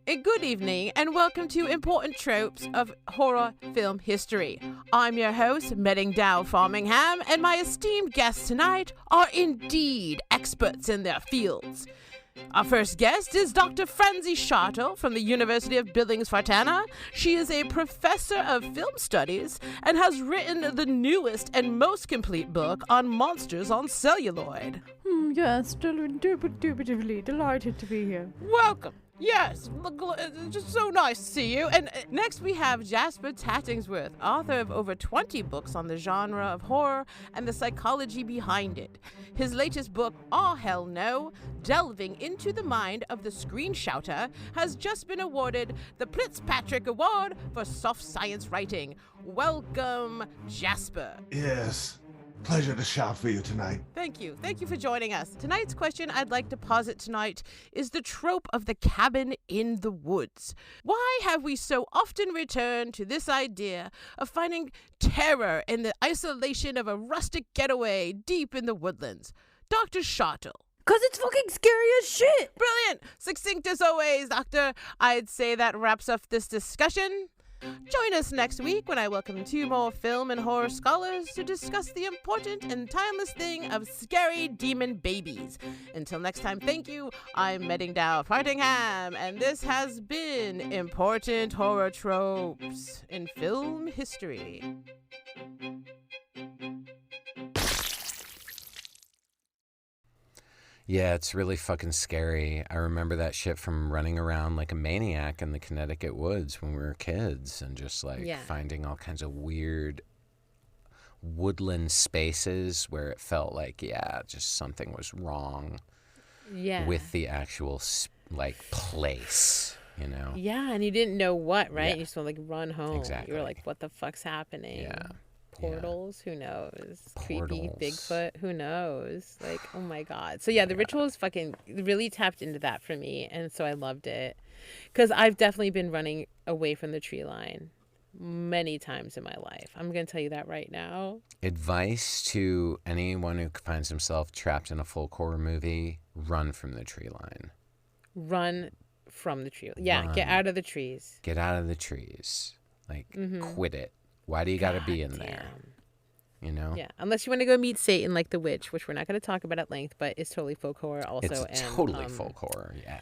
A good evening and welcome to Important Tropes of Horror Film History. I'm your host, Medding Dow Farmingham, and my esteemed guests tonight are indeed experts in their fields. Our first guest is Dr. Franzi Schartel from the University of Billings-Fontana. She is a professor of film studies and has written the newest and most complete book on monsters on celluloid. Yes, indubitably delighted to be here. Welcome. Yes, it's just so nice to see you. And next we have Jasper Tattingsworth, author of over 20 books on the genre of horror and the psychology behind it. His latest book, All Hell No, delving into the mind of the screen shouter, has just been awarded the Fitzpatrick Award for soft science writing. Welcome, Jasper. Yes. Pleasure to shop for you tonight. Thank you. Thank you for joining us. Tonight's question I'd like to posit tonight is the trope of the cabin in the woods. Why have we so often returned to this idea of finding terror in the isolation of a rustic getaway deep in the woodlands? Dr. Shottle. 'Cause it's fucking scary as shit. Brilliant. Succinct as always, Doctor. I'd say that wraps up this discussion. Join us next week when I welcome 2 more film and horror scholars to discuss the important and timeless thing of scary demon babies. Until next time, thank you. I'm Meddingdow Fartingham, and this has been Important Horror Tropes in Film History. Yeah, it's really fucking scary. I remember that shit from running around like a maniac in the Connecticut woods when we were kids and just like finding all kinds of weird woodland spaces where it felt like, just something was wrong with the actual like place, you know? Yeah, and you didn't know what, right? Yeah. You just want to like run home. Exactly. You were like, what the fuck's happening? Yeah. Portals, who knows? Portals. Creepy Bigfoot, who knows? Like, oh my God. So yeah, the ritual is fucking really tapped into that for me, and so I loved it. Because I've definitely been running away from the tree line many times in my life. I'm going to tell you that right now. Advice to anyone who finds himself trapped in a folk horror movie: run from the tree line. Run from the tree. Yeah, get out of the trees. Get out of the trees. Like, quit it. Why do you got to be in there? You know? Yeah, unless you want to go meet Satan like the witch, which we're not going to talk about at length, but it's totally folk horror also. It's totally folk horror, yeah.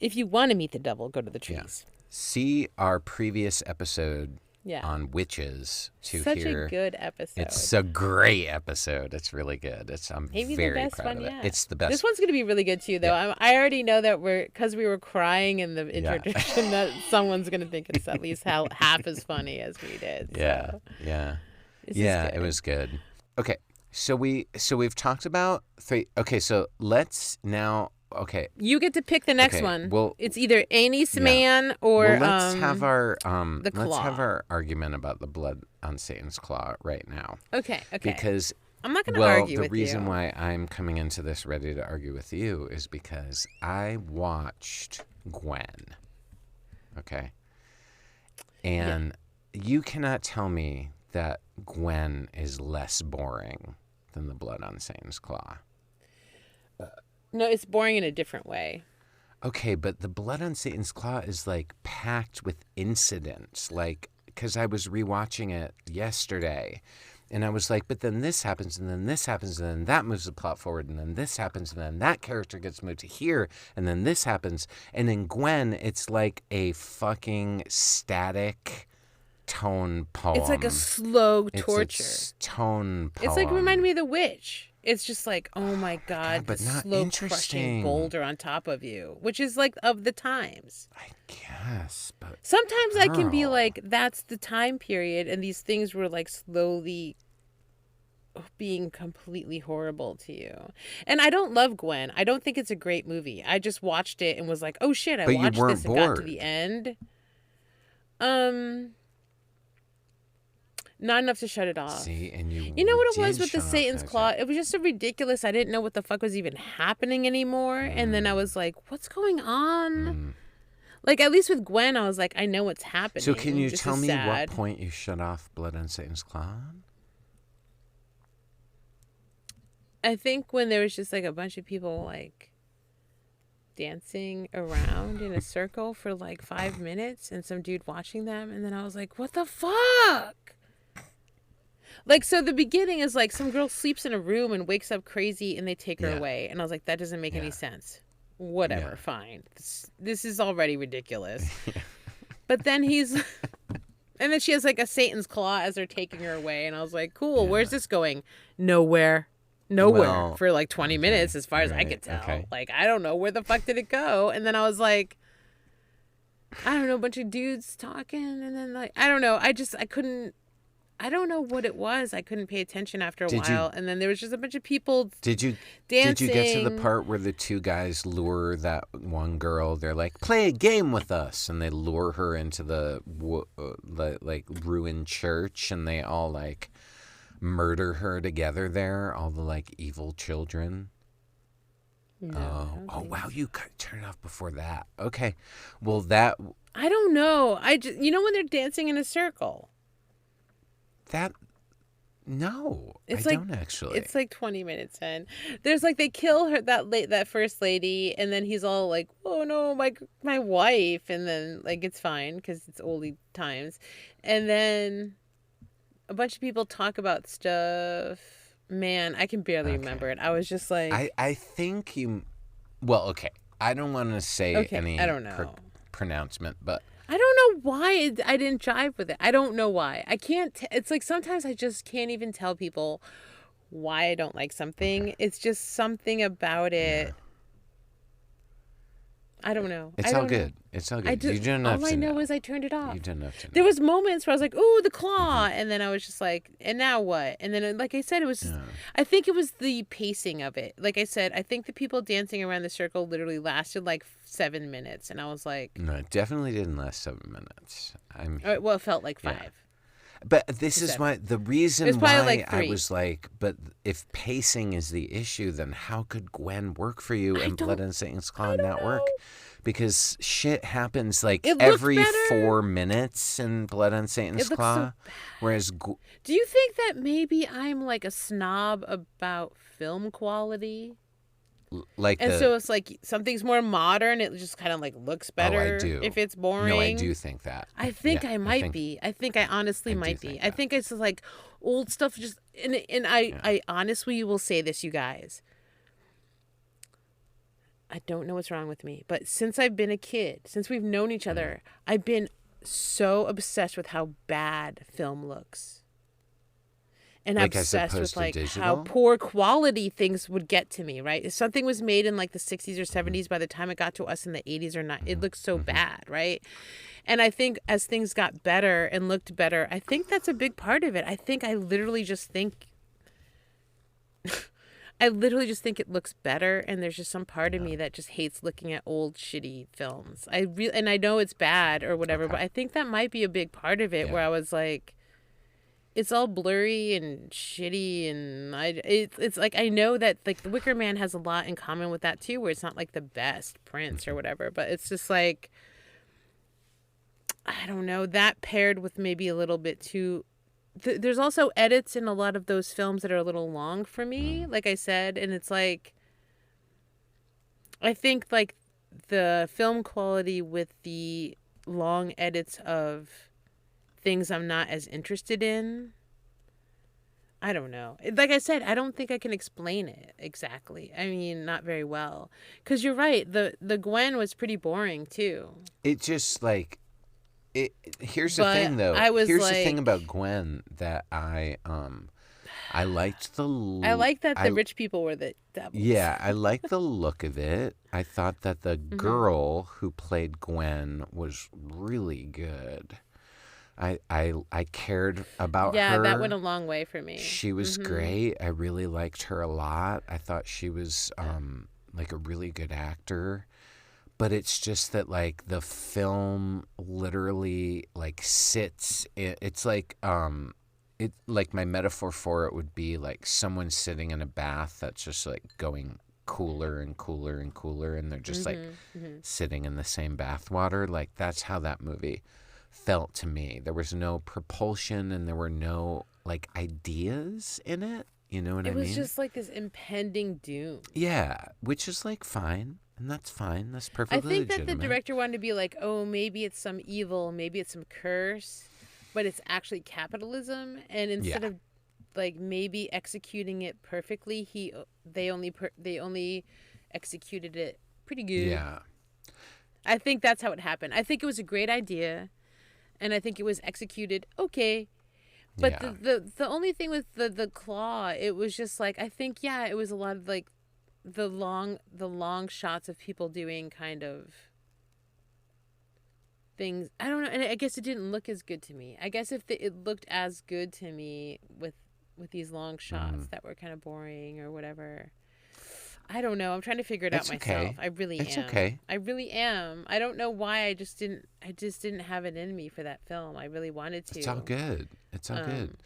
If you want to meet the devil, go to the trees. Yeah. See our previous episode on witches to Such hear. a good episode. It's a great episode. It's really good. I'm Maybe very the best proud one of it. yet. It's the best. This one's going to be really good too, though. Yeah. I already know that because we were crying in the introduction that someone's going to think it's at least half as funny as we did. So. Yeah. This It was good. Okay, so we've talked about 3. Okay, so let's now. Okay. You get to pick the next one. Well, it's either Annie's Man or let's have our the claw. let's have our argument about the blood on Satan's claw right now. Okay. Because I'm not going to argue with you. the reason why I'm coming into this ready to argue with you is because I watched Gwen. Okay. And you cannot tell me that Gwen is less boring than the blood on Satan's claw. No, it's boring in a different way. Okay, but the blood on Satan's claw is like packed with incidents. Like, because I was rewatching it yesterday, and I was like, but then this happens, and then this happens, and then that moves the plot forward, and then this happens, and then that character gets moved to here, and then this happens. And in Gwen, it's like a fucking static tone poem. It's like a slow torture. It's a tone poem. It's like reminding me of The Witch. It's just like, oh my God, but the not slow interesting. crushing boulder on top of you, which is like of the times. I guess, but sometimes I can be girl. like, that's the time period, and these things were like slowly being completely horrible to you. And I don't love Gwen. I don't think it's a great movie. I just watched it and was like, oh shit, I But you watched weren't this and got to bored. the end. Not enough to shut it off. See, and You know what it was did with the shut off Satan's that Claw? shit. It was just so ridiculous. I didn't know what the fuck was even happening anymore. And then I was like, what's going on? Like, at least with Gwen, I was like, I know what's happening. So can you This tell is me sad. what point you shut off blood on Satan's claw? I think when there was just like a bunch of people like dancing around in a circle for like 5 minutes and some dude watching them. And then I was like, what the fuck? Like, so the beginning is like some girl sleeps in a room and wakes up crazy and they take her away. And I was like, that doesn't make any sense. Whatever, fine. This is already ridiculous. But then and then she has like a Satan's claw as they're taking her away. And I was like, cool, where's this going? Nowhere. nowhere Well, for like 20 minutes as far as I right, could tell. okay. Like, I don't know where the fuck did it go. And then I was like, I don't know, a bunch of dudes talking, and then like, I don't know. I couldn't, I don't know what it was. I couldn't pay attention after a while. And then there was just a bunch of people dancing. Did you get to the part where the two guys lure that one girl? They're like, play a game with us. And they lure her into the like ruined church, and they all like murder her together there, all the like evil children. No, Oh wow, you turn it off before that. Okay. Well, that I don't know. I just, you know, when they're dancing in a circle. No, It's I like, don't actually. It's like 20 minutes in. There's like, they kill her, that first lady, and then he's all like, oh no, my wife, and then like it's fine because it's oldie times, and then a bunch of people talk about stuff. Man, I can barely remember it. I was just like, I think you. Well, okay. I don't want to say any I don't know. pronouncement, but I don't know why I didn't jive with it. I don't know why. I can't. It's like sometimes I just can't even tell people why I don't like something. It's just something about it. Yeah. I don't know. It's all good. It's all good. You don't have to all I know know. is I turned it off. You don't have to know. There was moments where I was like, "Ooh, the claw," and then I was just like, "And now what?" And then, like I said, it was. Yeah. I think it was the pacing of it. Like I said, I think the people dancing around the circle literally lasted like 7 minutes, and I was like, No, it definitely didn't last 7 minutes. well, it felt like 5. Yeah. But this is why the reason It's why probably like I 3. was like, but if pacing is the issue, then how could Gwen work for you and Blood and Satan's Claw not work? Because shit happens like every 4 minutes in Blood on Satan's Claw. Whereas, do you think that maybe I'm like a snob about film quality? So it's like something's more modern. It just kind of like looks better. I do. If it's boring. No, I do think that. I think I might be. I think I honestly might be. I think it's just like old stuff. Just and I honestly will say this, you guys. I don't know what's wrong with me, but since I've been a kid, since we've known each other, I've been so obsessed with how bad film looks. And like obsessed with like how poor quality things would get to me, right? If something was made in like the 60s or 70s, by the time it got to us in the 80s or not, it looked so bad, right? And I think as things got better and looked better, I think that's a big part of it. I think I literally just think it looks better, and there's just some part of me that just hates looking at old shitty films. And I know it's bad or whatever, but I think that might be a big part of it where I was like, it's all blurry and shitty, and it's like, I know that like The Wicker Man has a lot in common with that too, where it's not like the best prints or whatever, but it's just like, I don't know, that paired with maybe a little bit too. There's also edits in a lot of those films that are a little long for me, like I said, and it's like, I think like the film quality with the long edits of things I'm not as interested in, I don't know. Like I said, I don't think I can explain it exactly. I mean, not very well. Because you're right, the Gwen was pretty boring too. It just like, here's the thing though. Here's the thing about Gwen that I liked I like that the rich people were the devils. Yeah, I liked the look of it. I thought that the girl who played Gwen was really good. I cared about her. Yeah, that went a long way for me. She was great. I really liked her a lot. I thought she was like a really good actor. But it's just that like the film literally like sits. It's like it like my metaphor for it would be like someone sitting in a bath that's just like going cooler and cooler and cooler, and they're just like sitting in the same bath water. Like that's how that movie felt to me. There was no propulsion and there were no like ideas in it. You know what I mean? It was just like this impending doom. Yeah, which is like fine. And that's fine. That's perfectly legitimate. I think that the director wanted to be like, oh, maybe it's some evil, maybe it's some curse, but it's actually capitalism. And instead of like maybe executing it perfectly, they only executed it pretty good. Yeah. I think that's how it happened. I think it was a great idea, and I think it was executed okay, But Yeah. the only thing with the claw, it was just like, I think, yeah, it was a lot of like the long shots of people doing kind of things. I don't know, and I guess it didn't look as good to me. I guess if it looked as good to me with these long shots that were kind of boring or whatever. I don't know. I'm trying to figure it out myself. Okay. I really It's am. okay. I really am. I don't know why I just didn't have it in me for that film. I really wanted to. It's all good. It's all good.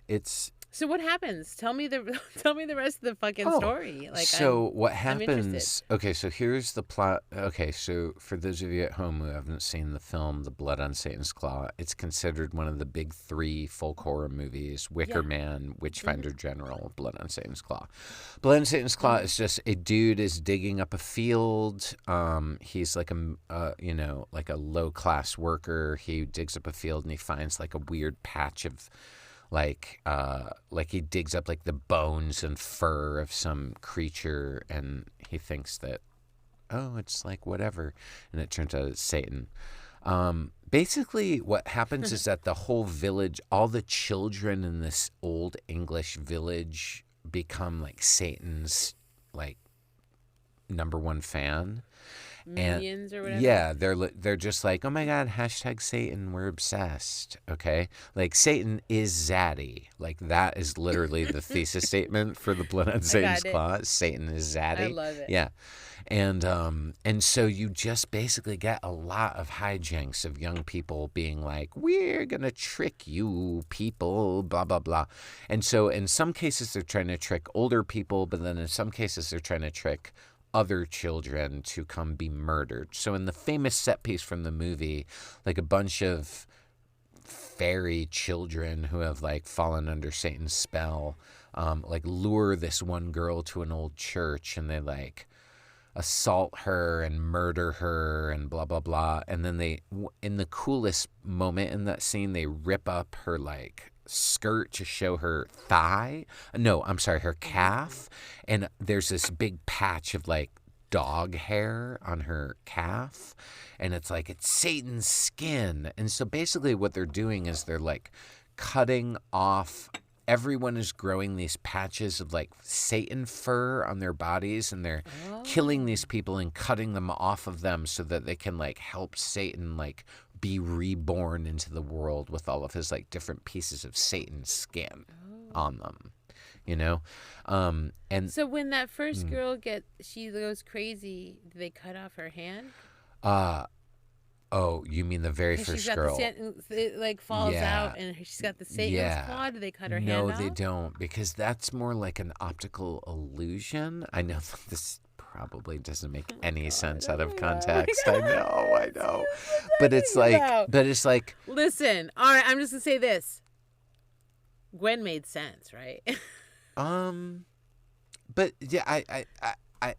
It's So what happens? Tell me the rest of the fucking story. Like, so what I'm happens? interested. Okay, so here's the plot. Okay, so for those of you at home who haven't seen the film The Blood on Satan's Claw, it's considered one of the big 3 folk horror movies: Wicker Man, Witchfinder General, Blood on Satan's Claw. Blood on Satan's Claw is just a dude is digging up a field. He's like like a low class worker. He digs up a field and he finds like a weird patch of like he digs up like the bones and fur of some creature, and he thinks that, oh, it's like whatever, and it turns out it's Satan. Basically what happens is that the whole village, all the children in this old English village become like Satan's like #1 fan. Minions or whatever. Yeah, they're just like, oh my God, #Satan, we're obsessed. Okay, like Satan is Zaddy. Like that is literally the thesis statement for the Blood on Satan's Claw. Satan is Zaddy. I love it. Yeah, and so you just basically get a lot of hijinks of young people being like, we're gonna trick you people, blah blah blah. And so in some cases they're trying to trick older people, but then in some cases they're trying to trick other children to come be murdered. So in the famous set piece from the movie, like a bunch of fairy children who have like fallen under Satan's spell, like lure this one girl to an old church, and they like assault her and murder her and blah blah blah. And then they, in the coolest moment in that scene, they rip up her like skirt to show her thigh. No, I'm sorry, her calf. And there's this big patch of like dog hair on her calf. And it's like, it's Satan's skin. And so basically what they're doing is they're like cutting off, everyone is growing these patches of like Satan fur on their bodies, and they're killing these people and cutting them off of them so that they can like help Satan like be reborn into the world with all of his like different pieces of Satan's skin on them, you know? And So when that first girl she goes crazy, do they cut off her hand? oh, you mean the very first She's got girl? it like falls Yeah. out, and she's got the Satan's claw. Do they cut her hand No, off? they don't, because that's more like an optical illusion. I know that this probably doesn't make any sense out of context. I know. But it's like, Listen, all right, I'm just gonna say this. Gwen made sense, right? but yeah, I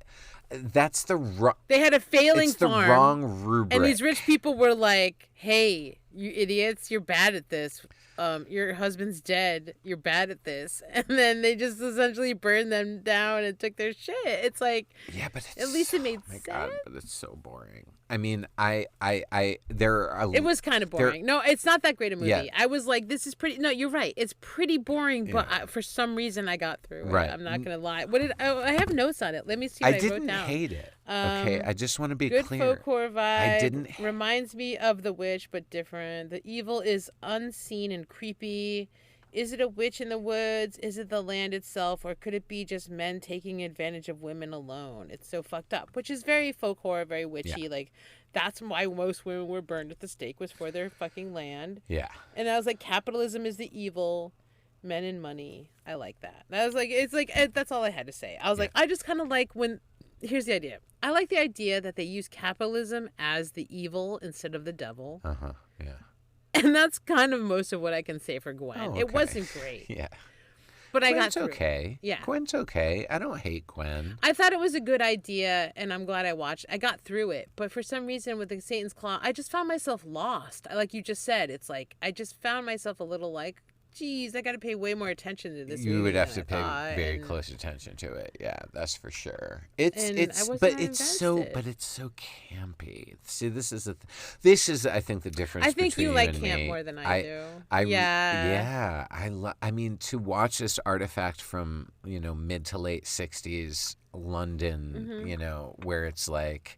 that's the wrong. They had a failing It's the farm, wrong rubric. and these rich people were like, "Hey, you idiots, you're bad at this. Your husband's dead. You're bad at this." And then they just essentially burned them down and took their shit. It's like, Yeah, but at least it made oh my sense. God, but it's so boring. I mean, there are. It was kind of boring. No, it's not that great a movie. Yeah. I was like, this is pretty. No, you're right. It's pretty boring, but for some reason I got through it. Right. I'm not gonna lie. I have notes on it. Let me see what I wrote didn't down. hate it. Okay, I just want to be Good clear. folk horror vibe. I didn't. Reminds me of The Witch, but different. The evil is unseen and creepy. Is it a witch in the woods? Is it the land itself? Or could it be just men taking advantage of women alone? It's so fucked up, which is very folk horror, very witchy. Yeah. Like, that's why most women were burned at the stake, was for their fucking land. Yeah. And I was like, capitalism is the evil, men and money. I like that. And I was like, that's all I had to say. I was like, I just kind of like here's the idea. I like the idea that they use capitalism as the evil instead of the devil. Yeah. And that's kind of most of what I can say for Gwen. Oh, It okay. wasn't great. Yeah. But I got Gwen's through it. okay. Yeah. Gwen's okay. I don't hate Gwen. I thought it was a good idea, and I'm glad I watched. I got through it. But for some reason with the Satan's Claw, I just found myself lost. Like you just said, it's like I just found myself a little like, geez, I got to pay way more attention to this. You would have to than pay I thought, very and- close attention to it. Yeah, that's for sure. It's And I was but not it's invested. so campy. See, this is I think the difference. I think between you like and camp me. more than I do. Yeah. I mean, to watch this artifact from mid to late '60s London, Mm-hmm. where it's like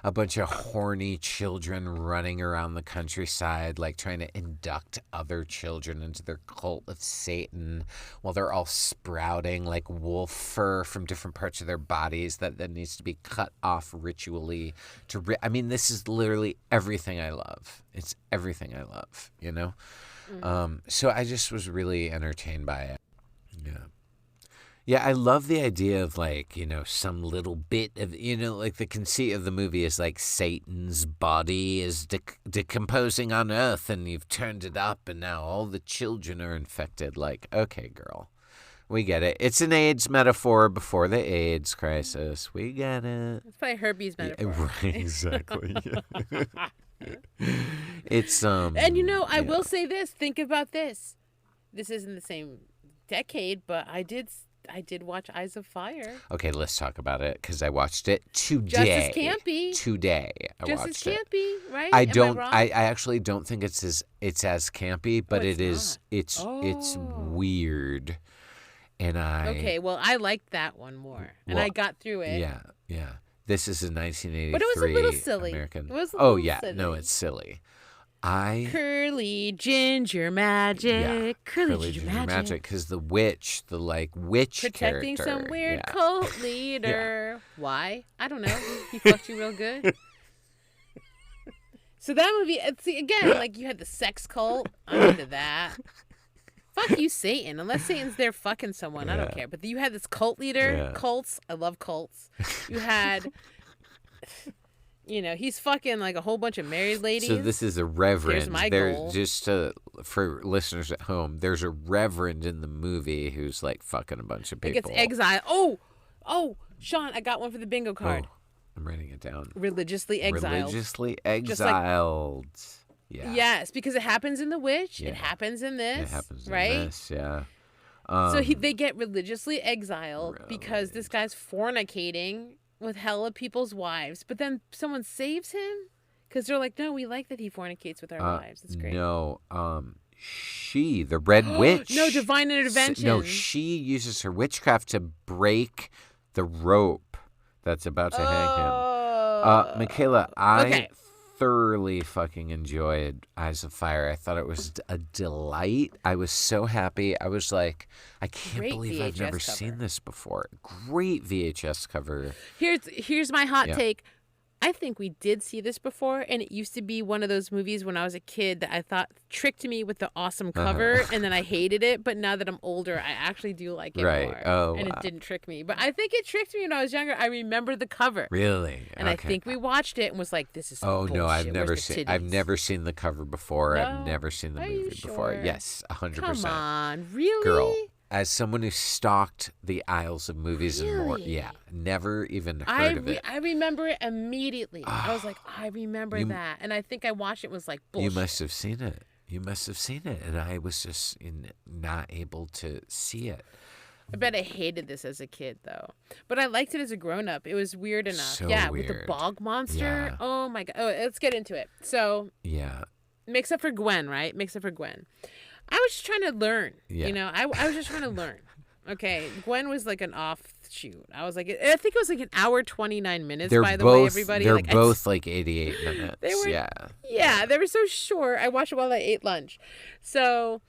a bunch of horny children running around the countryside, like trying to induct other children into their cult of Satan while they're all sprouting like wolf fur from different parts of their bodies that then needs to be cut off ritually. I mean, this is literally everything I love. It's everything I love, So I just was really entertained by it. Yeah. Yeah, I love the idea of some little bit of, like the conceit of the movie is like Satan's body is decomposing on Earth and you've turned it up and now all the children are infected. Like, okay, girl, we get it. It's an AIDS metaphor before the AIDS crisis. We get it. It's probably herpes metaphor. Right, exactly. It's, And I will say this. Think about this. This isn't the same decade, but I did watch Eyes of Fire. Okay, let's talk about it because I watched it today. Just as campy. Today, I Just watched as it. campy, right? I Am don't. wrong? I actually don't think it's as campy, but it's it is. not. It's Oh. weird, and I. Okay, well, I liked that one more, and I Well, got through it. Yeah. This is a 1983 But it was a little silly. American. It was a oh little yeah, no, silly. it's silly. I. Curly ginger magic. Yeah, Curly ginger magic. because the witch, witch Protecting character, some weird yeah. cult leader. Why? I don't know. He fucked you real good. So that movie, see, again, like you had the sex cult. I'm into that. Fuck you, Satan. Unless Satan's there fucking someone, I don't care. But you had this cult leader, cults. I love cults. You had, he's fucking like a whole bunch of married ladies. So this is a reverend. Here's my There's goal. just for listeners at home, there's a reverend in the movie who's like fucking a bunch of It people. gets exiled. Oh, Sean, I got one for the bingo card. Oh, I'm writing it down. Religiously exiled. Religiously exiled. Yeah. Yes, because it happens in The Witch. Yeah. It happens in this. It happens right? in this, yeah. So they get religiously exiled because this guy's fornicating with hella people's wives. But then someone saves him because they're like, no, we like that he fornicates with our wives. It's great. No, the Red Witch. No, divine intervention. No, she uses her witchcraft to break the rope that's about to hang him. Michaela, I thoroughly fucking enjoyed Eyes of Fire. I thought it was a delight. I was so happy. I was like, I can't Great believe I've VHS never cover. seen this before. Great VHS cover. Here's my hot Yeah. take. I think we did see this before, and it used to be one of those movies when I was a kid that I thought tricked me with the awesome cover, and then I hated it. But now that I'm older, I actually do like it Right. more. Oh, and wow. it didn't trick me. But I think it tricked me when I was younger. I remember the cover. Really? And I Okay. think we watched it and was like, "This is some Oh bullshit. no, I've Where's never the seen. I've titties?" never seen the cover before. I've No? never seen the Are you movie before. sure? Yes, 100%. Come on, really? Girl, as someone who stalked the aisles of movies and more, Really? yeah, never even heard of it. I remember it immediately. I was like, I remember You- that, and I think I watched it and was like, bullshit. You must have seen it. You must have seen it, and I was just not able to see it. I bet I hated this as a kid, though. But I liked it as a grown-up. It was weird enough. So yeah, with weird. the bog monster. Yeah. Oh, my God. Oh, let's get into it. So, Yeah, mix up for Gwen, right? Mix up for Gwen. I was just trying to learn. Yeah. I was just trying to learn. Okay, Gwen was like an offshoot. I was like, I think it was like an hour 29 minutes. they're by the both. way, everybody. They're like, both like 88 minutes. They were- Yeah. Yeah, they were so short. I watched it while I ate lunch. So,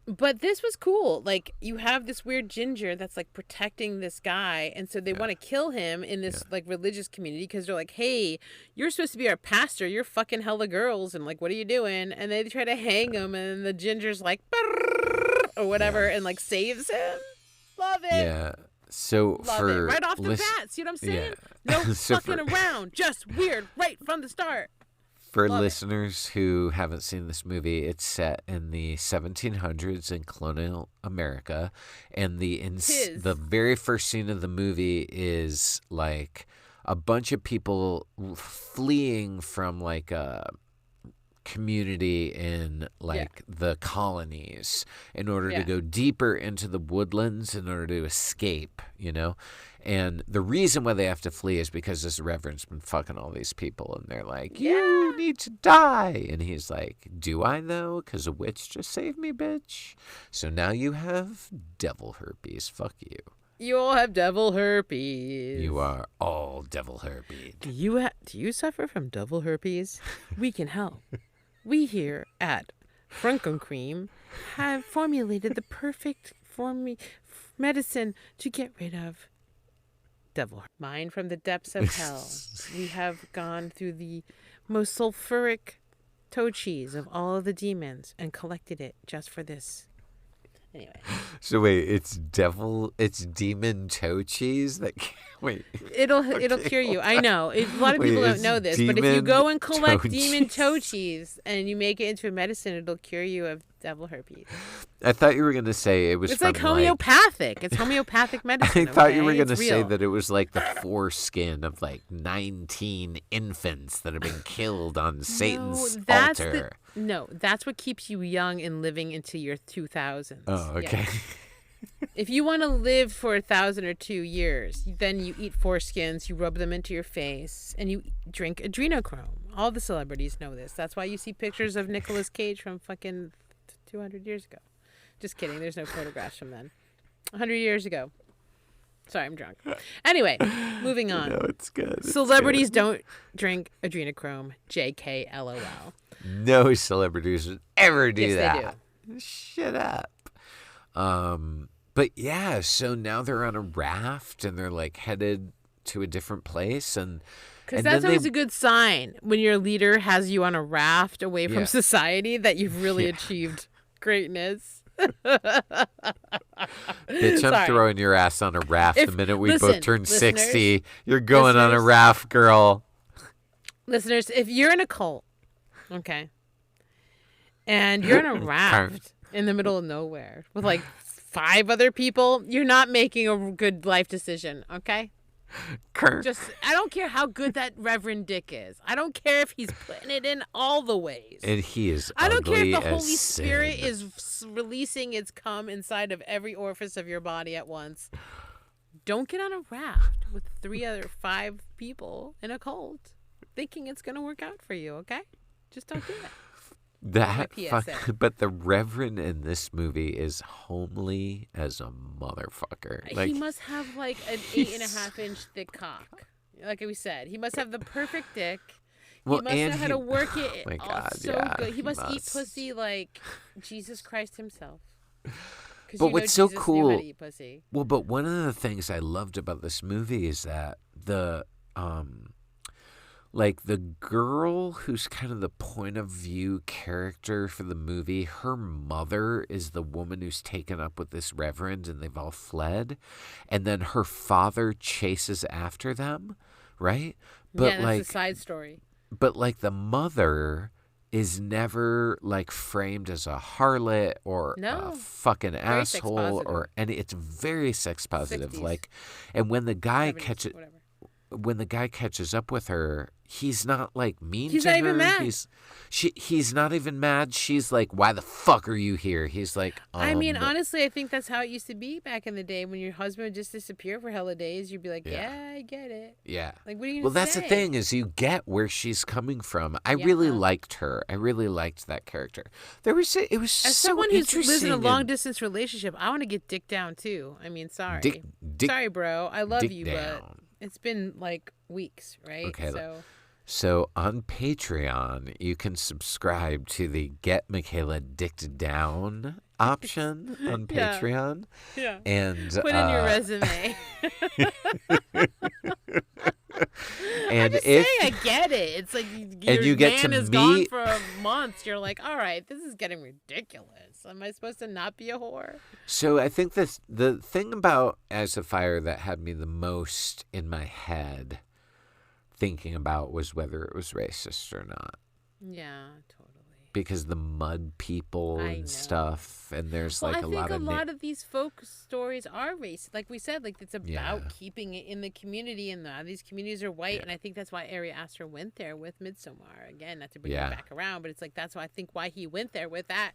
but this was cool. Like, you have this weird ginger that's like protecting this guy, and so they want to kill him in this like religious community because they're like, "Hey, you're supposed to be our pastor. You're fucking hella girls, and like, what are you doing?" And they try to hang him, and the ginger's like, or whatever, and like saves him. Love it. Yeah. So Love for it. Right off the lis- bat. See what I'm saying? Yeah. No So fucking for- around. Just weird right from the start. For Love it. listeners who haven't seen this movie, it's set in the 1700s in colonial America, and the very first scene of the movie is like a bunch of people fleeing from like a community in like the colonies in order to Yeah. go deeper into the woodlands in order to escape, And the reason why they have to flee is because this reverend's been fucking all these people, and they're like, you need to die. And he's like, do I though? Because a witch just saved me, bitch. So now you have devil herpes. Fuck you. You all have devil herpes. You are all devil herpes. Do you suffer from devil herpes? We can help. We here at Franken Cream have formulated the perfect medicine to get rid of devil herpes. Mine from the depths of hell. We have gone through the most sulfuric toe cheese of all of the demons and collected it just for this. Anyway. So wait, it's demon toe cheese that wait. It'll cure you. I know. A lot of people don't know this, but if you go and collect demon toe cheese and you make it into a medicine, it'll cure you of devil herpes. I thought you were gonna say it was. It's like homeopathic. It's homeopathic medicine. I thought you were gonna say that it was like the foreskin of like 19 infants that have been killed on Satan's altar. No, that's what keeps you young and living into your 2000s. Oh, okay. Yeah. If you want to live for 1,000 or 2 years, then you eat foreskins, you rub them into your face, and you drink adrenochrome. All the celebrities know this. That's why you see pictures of Nicolas Cage from fucking 200 years ago. Just kidding. There's no photographs from then. 100 years ago. Sorry, I'm drunk. Anyway, moving on. No, it's good. Celebrities don't drink adrenochrome. JK LOL. No celebrities would ever do that. They do. Shut up. But yeah, so now they're on a raft and they're like headed to a different place, and because that's always a good sign when your leader has you on a raft away from society that you've really achieved greatness. Bitch, I'm throwing your ass on a raft the minute we both turn 60. You're going on a raft, girl. Listeners, if you're in a cult, okay, and you're in a raft in the middle of nowhere with like 5 other people, you're not making a good life decision, okay? I don't care how good that Reverend Dick is. I don't care if he's putting it in all the ways. And he is I don't care if the Holy sin. Spirit is releasing its cum inside of every orifice of your body at once. Don't get on a raft with 5 people in a cult thinking it's going to work out for you, okay? Just don't do it. But the Reverend in this movie is homely as a motherfucker. He must have like an 8.5-inch thick cock. Like we said, he must have the perfect dick. He must know how to work it. Oh my God, good. He must eat pussy like Jesus Christ himself. But what's so Jesus cool? Knew how to eat pussy. Well, but one of the things I loved about this movie is that the girl who's kind of the point of view character for the movie, her mother is the woman who's taken up with this reverend and they've all fled. And then her father chases after them, right? But that's a side story. But like the mother is never like framed as a harlot or a fucking asshole or any. It's very sex positive. 60s. Like, and when the guy 70s, when the guy catches up with her, he's not like mean he's to not her. Even mad. He's not even mad. She's like, "Why the fuck are you here?" He's like, I mean, honestly, I think that's how it used to be back in the day when your husband would just disappear for hella days. You'd be like, "Yeah, I get it." Yeah. Like, what are you gonna Well, that's say? the thing is you get where she's coming from. I really liked her. I really liked that character. It was As so someone who lives in a interesting long distance relationship, I want to get dick down too. I mean, sorry, sorry, bro. I love you, but it's been like weeks, right? Okay. So on Patreon, you can subscribe to the Get Micaela Dicked Down option on Patreon. Yeah. And put in your resume. And I'm just saying, I get it. It's like you get man to is gone for a month. You're like, all right, this is getting ridiculous. Am I supposed to not be a whore? So I think the thing about As a Fire that had me the most in my head thinking about was whether it was racist or not. Yeah, totally. because the mud people I and know. stuff, and there's Well, like I a think lot a of lot of these folk stories are racist. Like we said, like it's about Yeah. keeping it in the community, and these communities are white, Yeah. and I think that's why Ari Aster went there with Midsommar. Again, not to bring Yeah. it back around, but it's like that's why I think why he went there with that.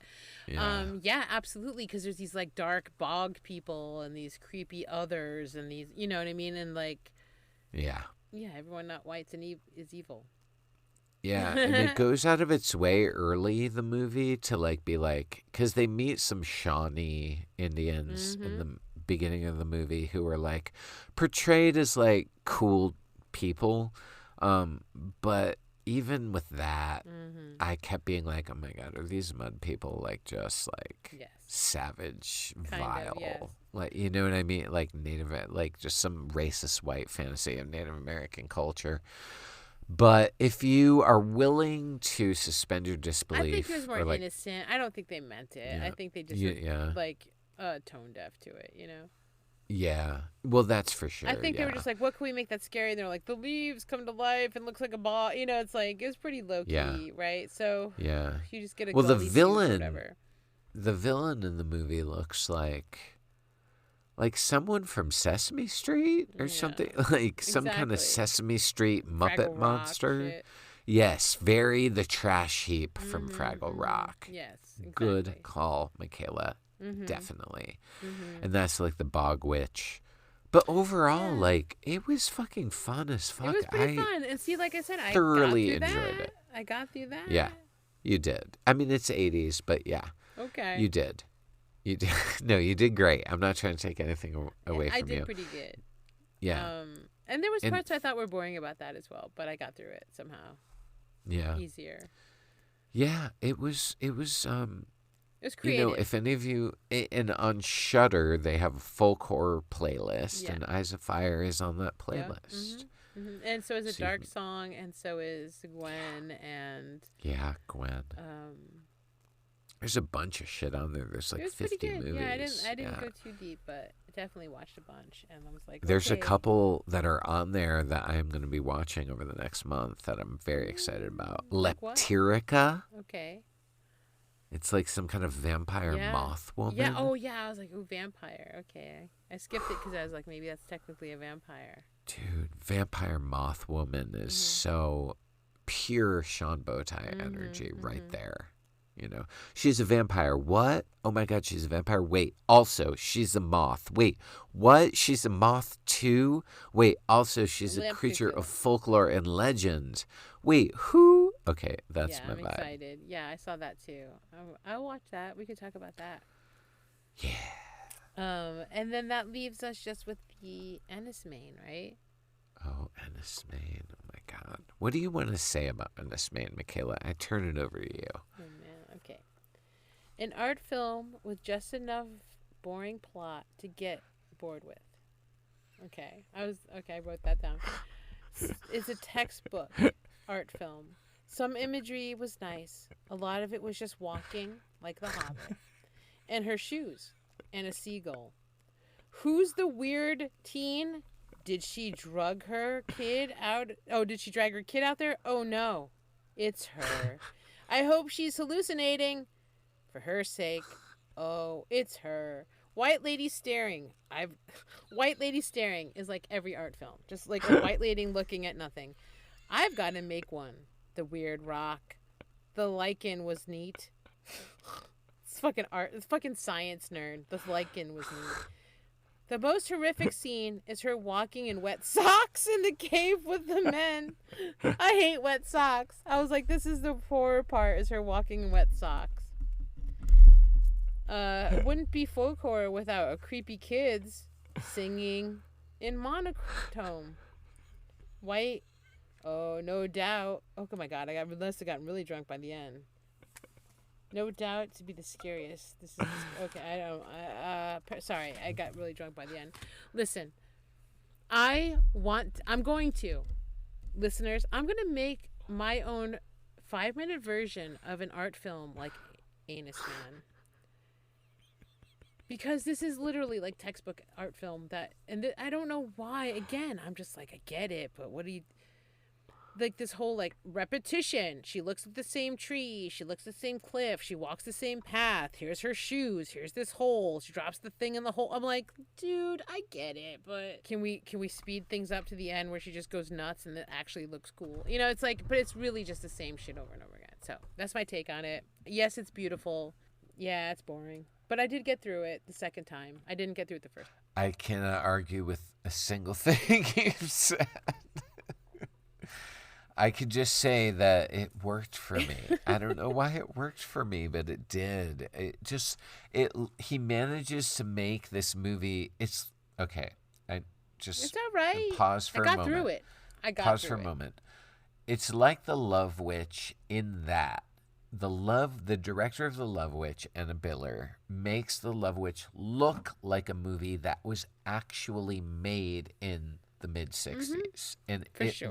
Yeah. Absolutely, because there's these like dark bog people and these creepy others, and these, you know what I mean, and like Yeah. everyone not white's is evil. Yeah, and it goes out of its way early, the movie, to like be like, because they meet some Shawnee Indians in the beginning of the movie who are like portrayed as like cool people, but even with that, I kept being like, oh my god, are these mud people like just like savage, vile, yes. like, you know what I mean, like Native, like just some racist white fantasy of Native American culture. But if you are willing to suspend your disbelief, I think it was more or like, innocent. I don't think they meant it. Yeah. I think they just Yeah. were like tone deaf to it, you know? Yeah, well, that's for sure. I think they were just like, what can we make that scary? And they're like, the leaves come to life and looks like a ball. You know, it's like, it was pretty low key, Yeah. right? So Yeah. you just get a Well, the gully suit or villain, whatever. the villain in the movie looks like someone from Sesame Street or something, like some kind of Exactly. Sesame Street Muppet Fraggle Rock monster. shit. Yes, very the trash heap from Fraggle Rock. Yes, exactly. Good call, Micaela. Definitely. And that's like the Bog Witch. But overall, like, it was fucking fun as fuck. It was pretty fun. And see, like I said, I thoroughly got through enjoyed that. it. I got through that. Yeah, you did. I mean, it's 80s, but yeah. Okay. You did. You did. No, you did great. I'm not trying to take anything away I from did you. pretty good. Yeah. And there was parts I thought were boring about that as well, but I got through it somehow. Yeah. Easier. Yeah, it was It was you creative. know, if any of you, and on Shudder, they have a folk horror playlist, and Eyes of Fire is on that playlist. And so is a So you Dark can- Song, and so is Gwen, and Yeah, Gwen. There's a bunch of shit on there. There's like it was 50 pretty good. movies. Yeah, I didn't go too deep, but I definitely watched a bunch, and I was like, There's a okay. couple that are on there that I am going to be watching over the next month that I'm very excited about. Like what? Leptirica. Okay. It's like some kind of vampire moth woman. Yeah. Oh, yeah. I was like, ooh, vampire. Okay. I skipped it because I was like, maybe that's technically a vampire. Dude, vampire moth woman is so pure Sean Bowtie energy right there. You know, she's a vampire. What? Oh my God, she's a vampire. Wait, also, she's a moth. Wait, what? She's a moth too? Wait, also, she's a creature of folklore and legend. Wait, who? Okay, that's my I'm vibe. excited. Yeah, I saw that too. I'll watch that. We could talk about that. Yeah. And then that leaves us just with the Ennis Main, right? Oh, Ennis Main. Oh my God. What do you want to say about Ennis Main, Micaela? I turn it over to you. Oh, man. Okay. An art film with just enough boring plot to get bored with. Okay. I wrote that down. It's a textbook art film. Some imagery was nice. A lot of it was just walking, like the Hobbit, and her shoes, and a seagull. Who's the weird teen? Did she drug her kid out? Oh, did she drag her kid out there? Oh, no. It's her. I hope she's hallucinating. For her sake. Oh, it's her. White lady staring. White lady staring is like every art film. Just like a white lady looking at nothing. I've got to make one. The weird rock. The lichen was neat. It's fucking art. It's fucking science nerd. The lichen was neat. The most horrific scene is her walking in wet socks in the cave with the men. I hate wet socks. I was like, this is the horror part, is her walking in wet socks. It wouldn't be folk horror without creepy kids singing in monotone. White. Oh, no doubt. Oh my God, I must have gotten really drunk by the end. No doubt to be the scariest. This is okay. Sorry, I got really drunk by the end. Listen, I'm going to, listeners, I'm going to make my own 5-minute version of an art film like Anus Man. Because this is literally like textbook art film I don't know why. Again, I'm just like, I get it, but what do you... like this whole like repetition. She looks at the same tree. She looks at the same cliff. She walks the same path. Here's her shoes. Here's this hole. She drops the thing in the hole. I'm like, dude, I get it, but can we speed things up to the end where she just goes nuts and it actually looks cool? You know, it's like, but it's really just the same shit over and over again. So that's my take on it. Yes, it's beautiful. Yeah, it's boring. But I did get through it the second time. I didn't get through it the first. I cannot argue with a single thing you've said. I could just say that it worked for me. I don't know why it worked for me, but it did. He manages to make this movie. It's okay. It's all right. Pause for a moment. I got through it. Pause for a moment. It's like The Love Witch in that the director of The Love Witch, Anna Biller, makes The Love Witch look like a movie that was actually made in the mid-60s. And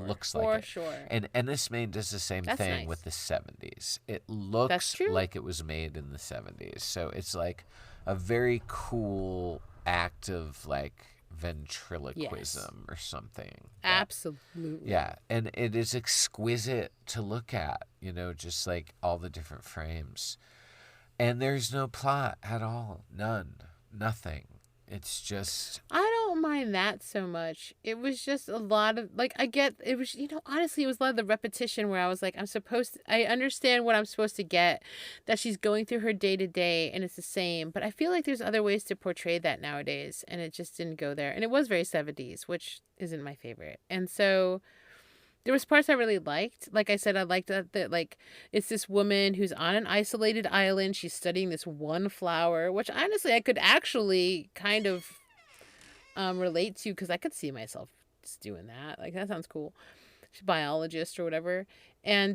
looks like it. For sure. And Ennis May does the same thing with the 70s. It looks like it was made in the 70s. So it's like a very cool act of like ventriloquism or something. Absolutely. Yeah. And it is exquisite to look at, just like all the different frames. And there's no plot at all. None. Nothing. It's just... I don't mind that so much. It was just a lot of... Like, I get... It was, honestly, it was a lot of the repetition where I was like, I understand what I'm supposed to get, that she's going through her day-to-day, and it's the same. But I feel like there's other ways to portray that nowadays, and it just didn't go there. And it was very 70s, which isn't my favorite. And so... There was parts I really liked. Like I said, I liked that like it's this woman who's on an isolated island. She's studying this one flower, which honestly I could actually kind of relate to because I could see myself just doing that. Like that sounds cool. She's a biologist or whatever. And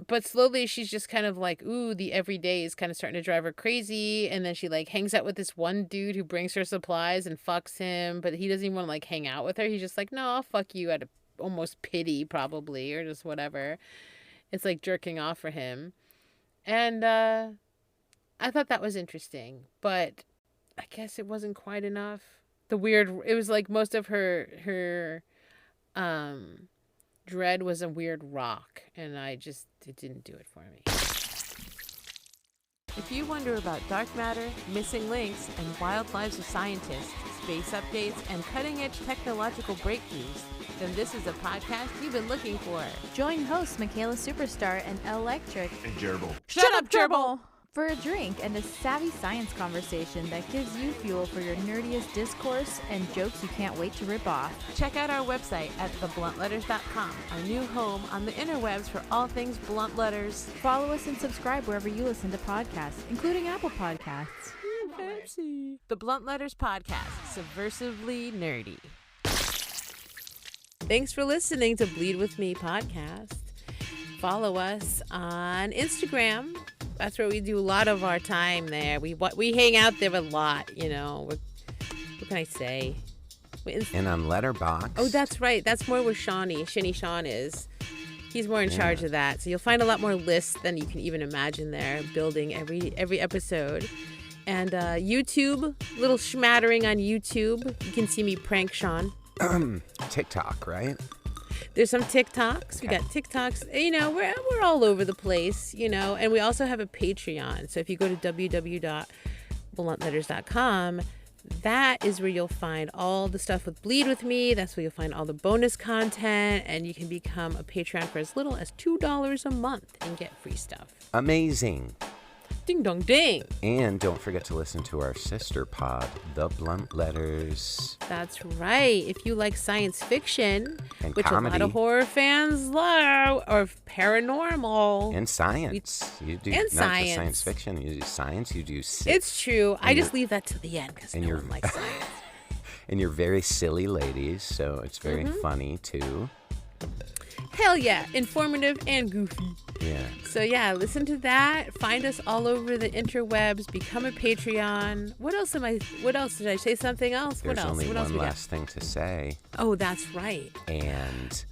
but slowly she's just kind of like, ooh, the everyday is kind of starting to drive her crazy. And then she like hangs out with this one dude who brings her supplies and fucks him, but he doesn't even want to like hang out with her. He's just like, no, I'll fuck you out of almost pity probably, or just whatever. It's like jerking off for him. And I thought that was interesting, but I guess it wasn't quite enough. It was like most of her dread was a weird rock, and it didn't do it for me. If you wonder about dark matter, missing links, and wild lives of scientists, space updates, and cutting-edge technological breakthroughs, then this is a podcast you've been looking for. Join hosts Micaela Superstar and Electric And Gerbil. Shut up, Gerbil! For a drink and a savvy science conversation that gives you fuel for your nerdiest discourse and jokes you can't wait to rip off. Check out our website at thebluntletters.com, our new home on the interwebs for all things Blunt Letters. Follow us and subscribe wherever you listen to podcasts, including Apple Podcasts. Fancy. The Blunt Letters Podcast, subversively nerdy. Thanks for listening to Bleed With Me podcast. Follow us on Instagram. That's where we do a lot of our time there. We hang out there a lot, What can I say? And on Letterboxd. Oh, that's right. That's more where Shinny Sean is. He's more in charge of that. So you'll find a lot more lists than you can even imagine there, building every episode. And YouTube, little schmattering on YouTube. You can see me prank Sean. TikTok, right? There's some TikToks. We got TikToks. We're all over the place, And we also have a Patreon. So if you go to www.bluntletters.com, that is where you'll find all the stuff with Bleed With Me. That's where you'll find all the bonus content. And you can become a Patreon for as little as $2 a month and get free stuff. Amazing. Ding dong ding. And don't forget to listen to our sister pod, The Blunt Letters. That's right. If you like science fiction, and which comedy, a lot of horror fans love, or paranormal. And science. You do not just science fiction. You do science. You do It's true. I just leave that to the end because no one likes science. And you're very silly ladies, so it's very funny too. Hell yeah. Informative and goofy. Yeah. So yeah, listen to that. Find us all over the interwebs. Become a Patreon. What else did I say something else? There's only one last thing to say. Oh, that's right. And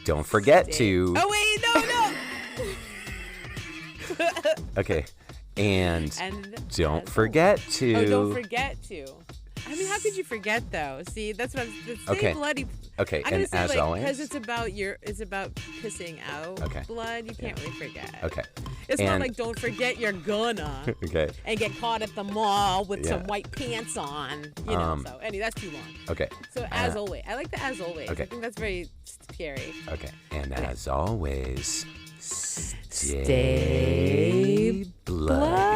don't forget to... Oh, wait, no. Okay. And don't forget to... Oh, don't forget to. I mean, how could you forget though? See, that's what I'm. Say Okay. bloody. Okay, I'm gonna and say as like always. because it's about pissing out Okay. blood. You can't really forget. Okay. It's not And- like don't forget you're gonna Okay. and get caught at the mall with Yeah. some white pants on. You know. So anyway, that's too long. Okay. So as always, I like the as always. Okay. I think that's very scary. Okay. And as always, stay Stay bloody.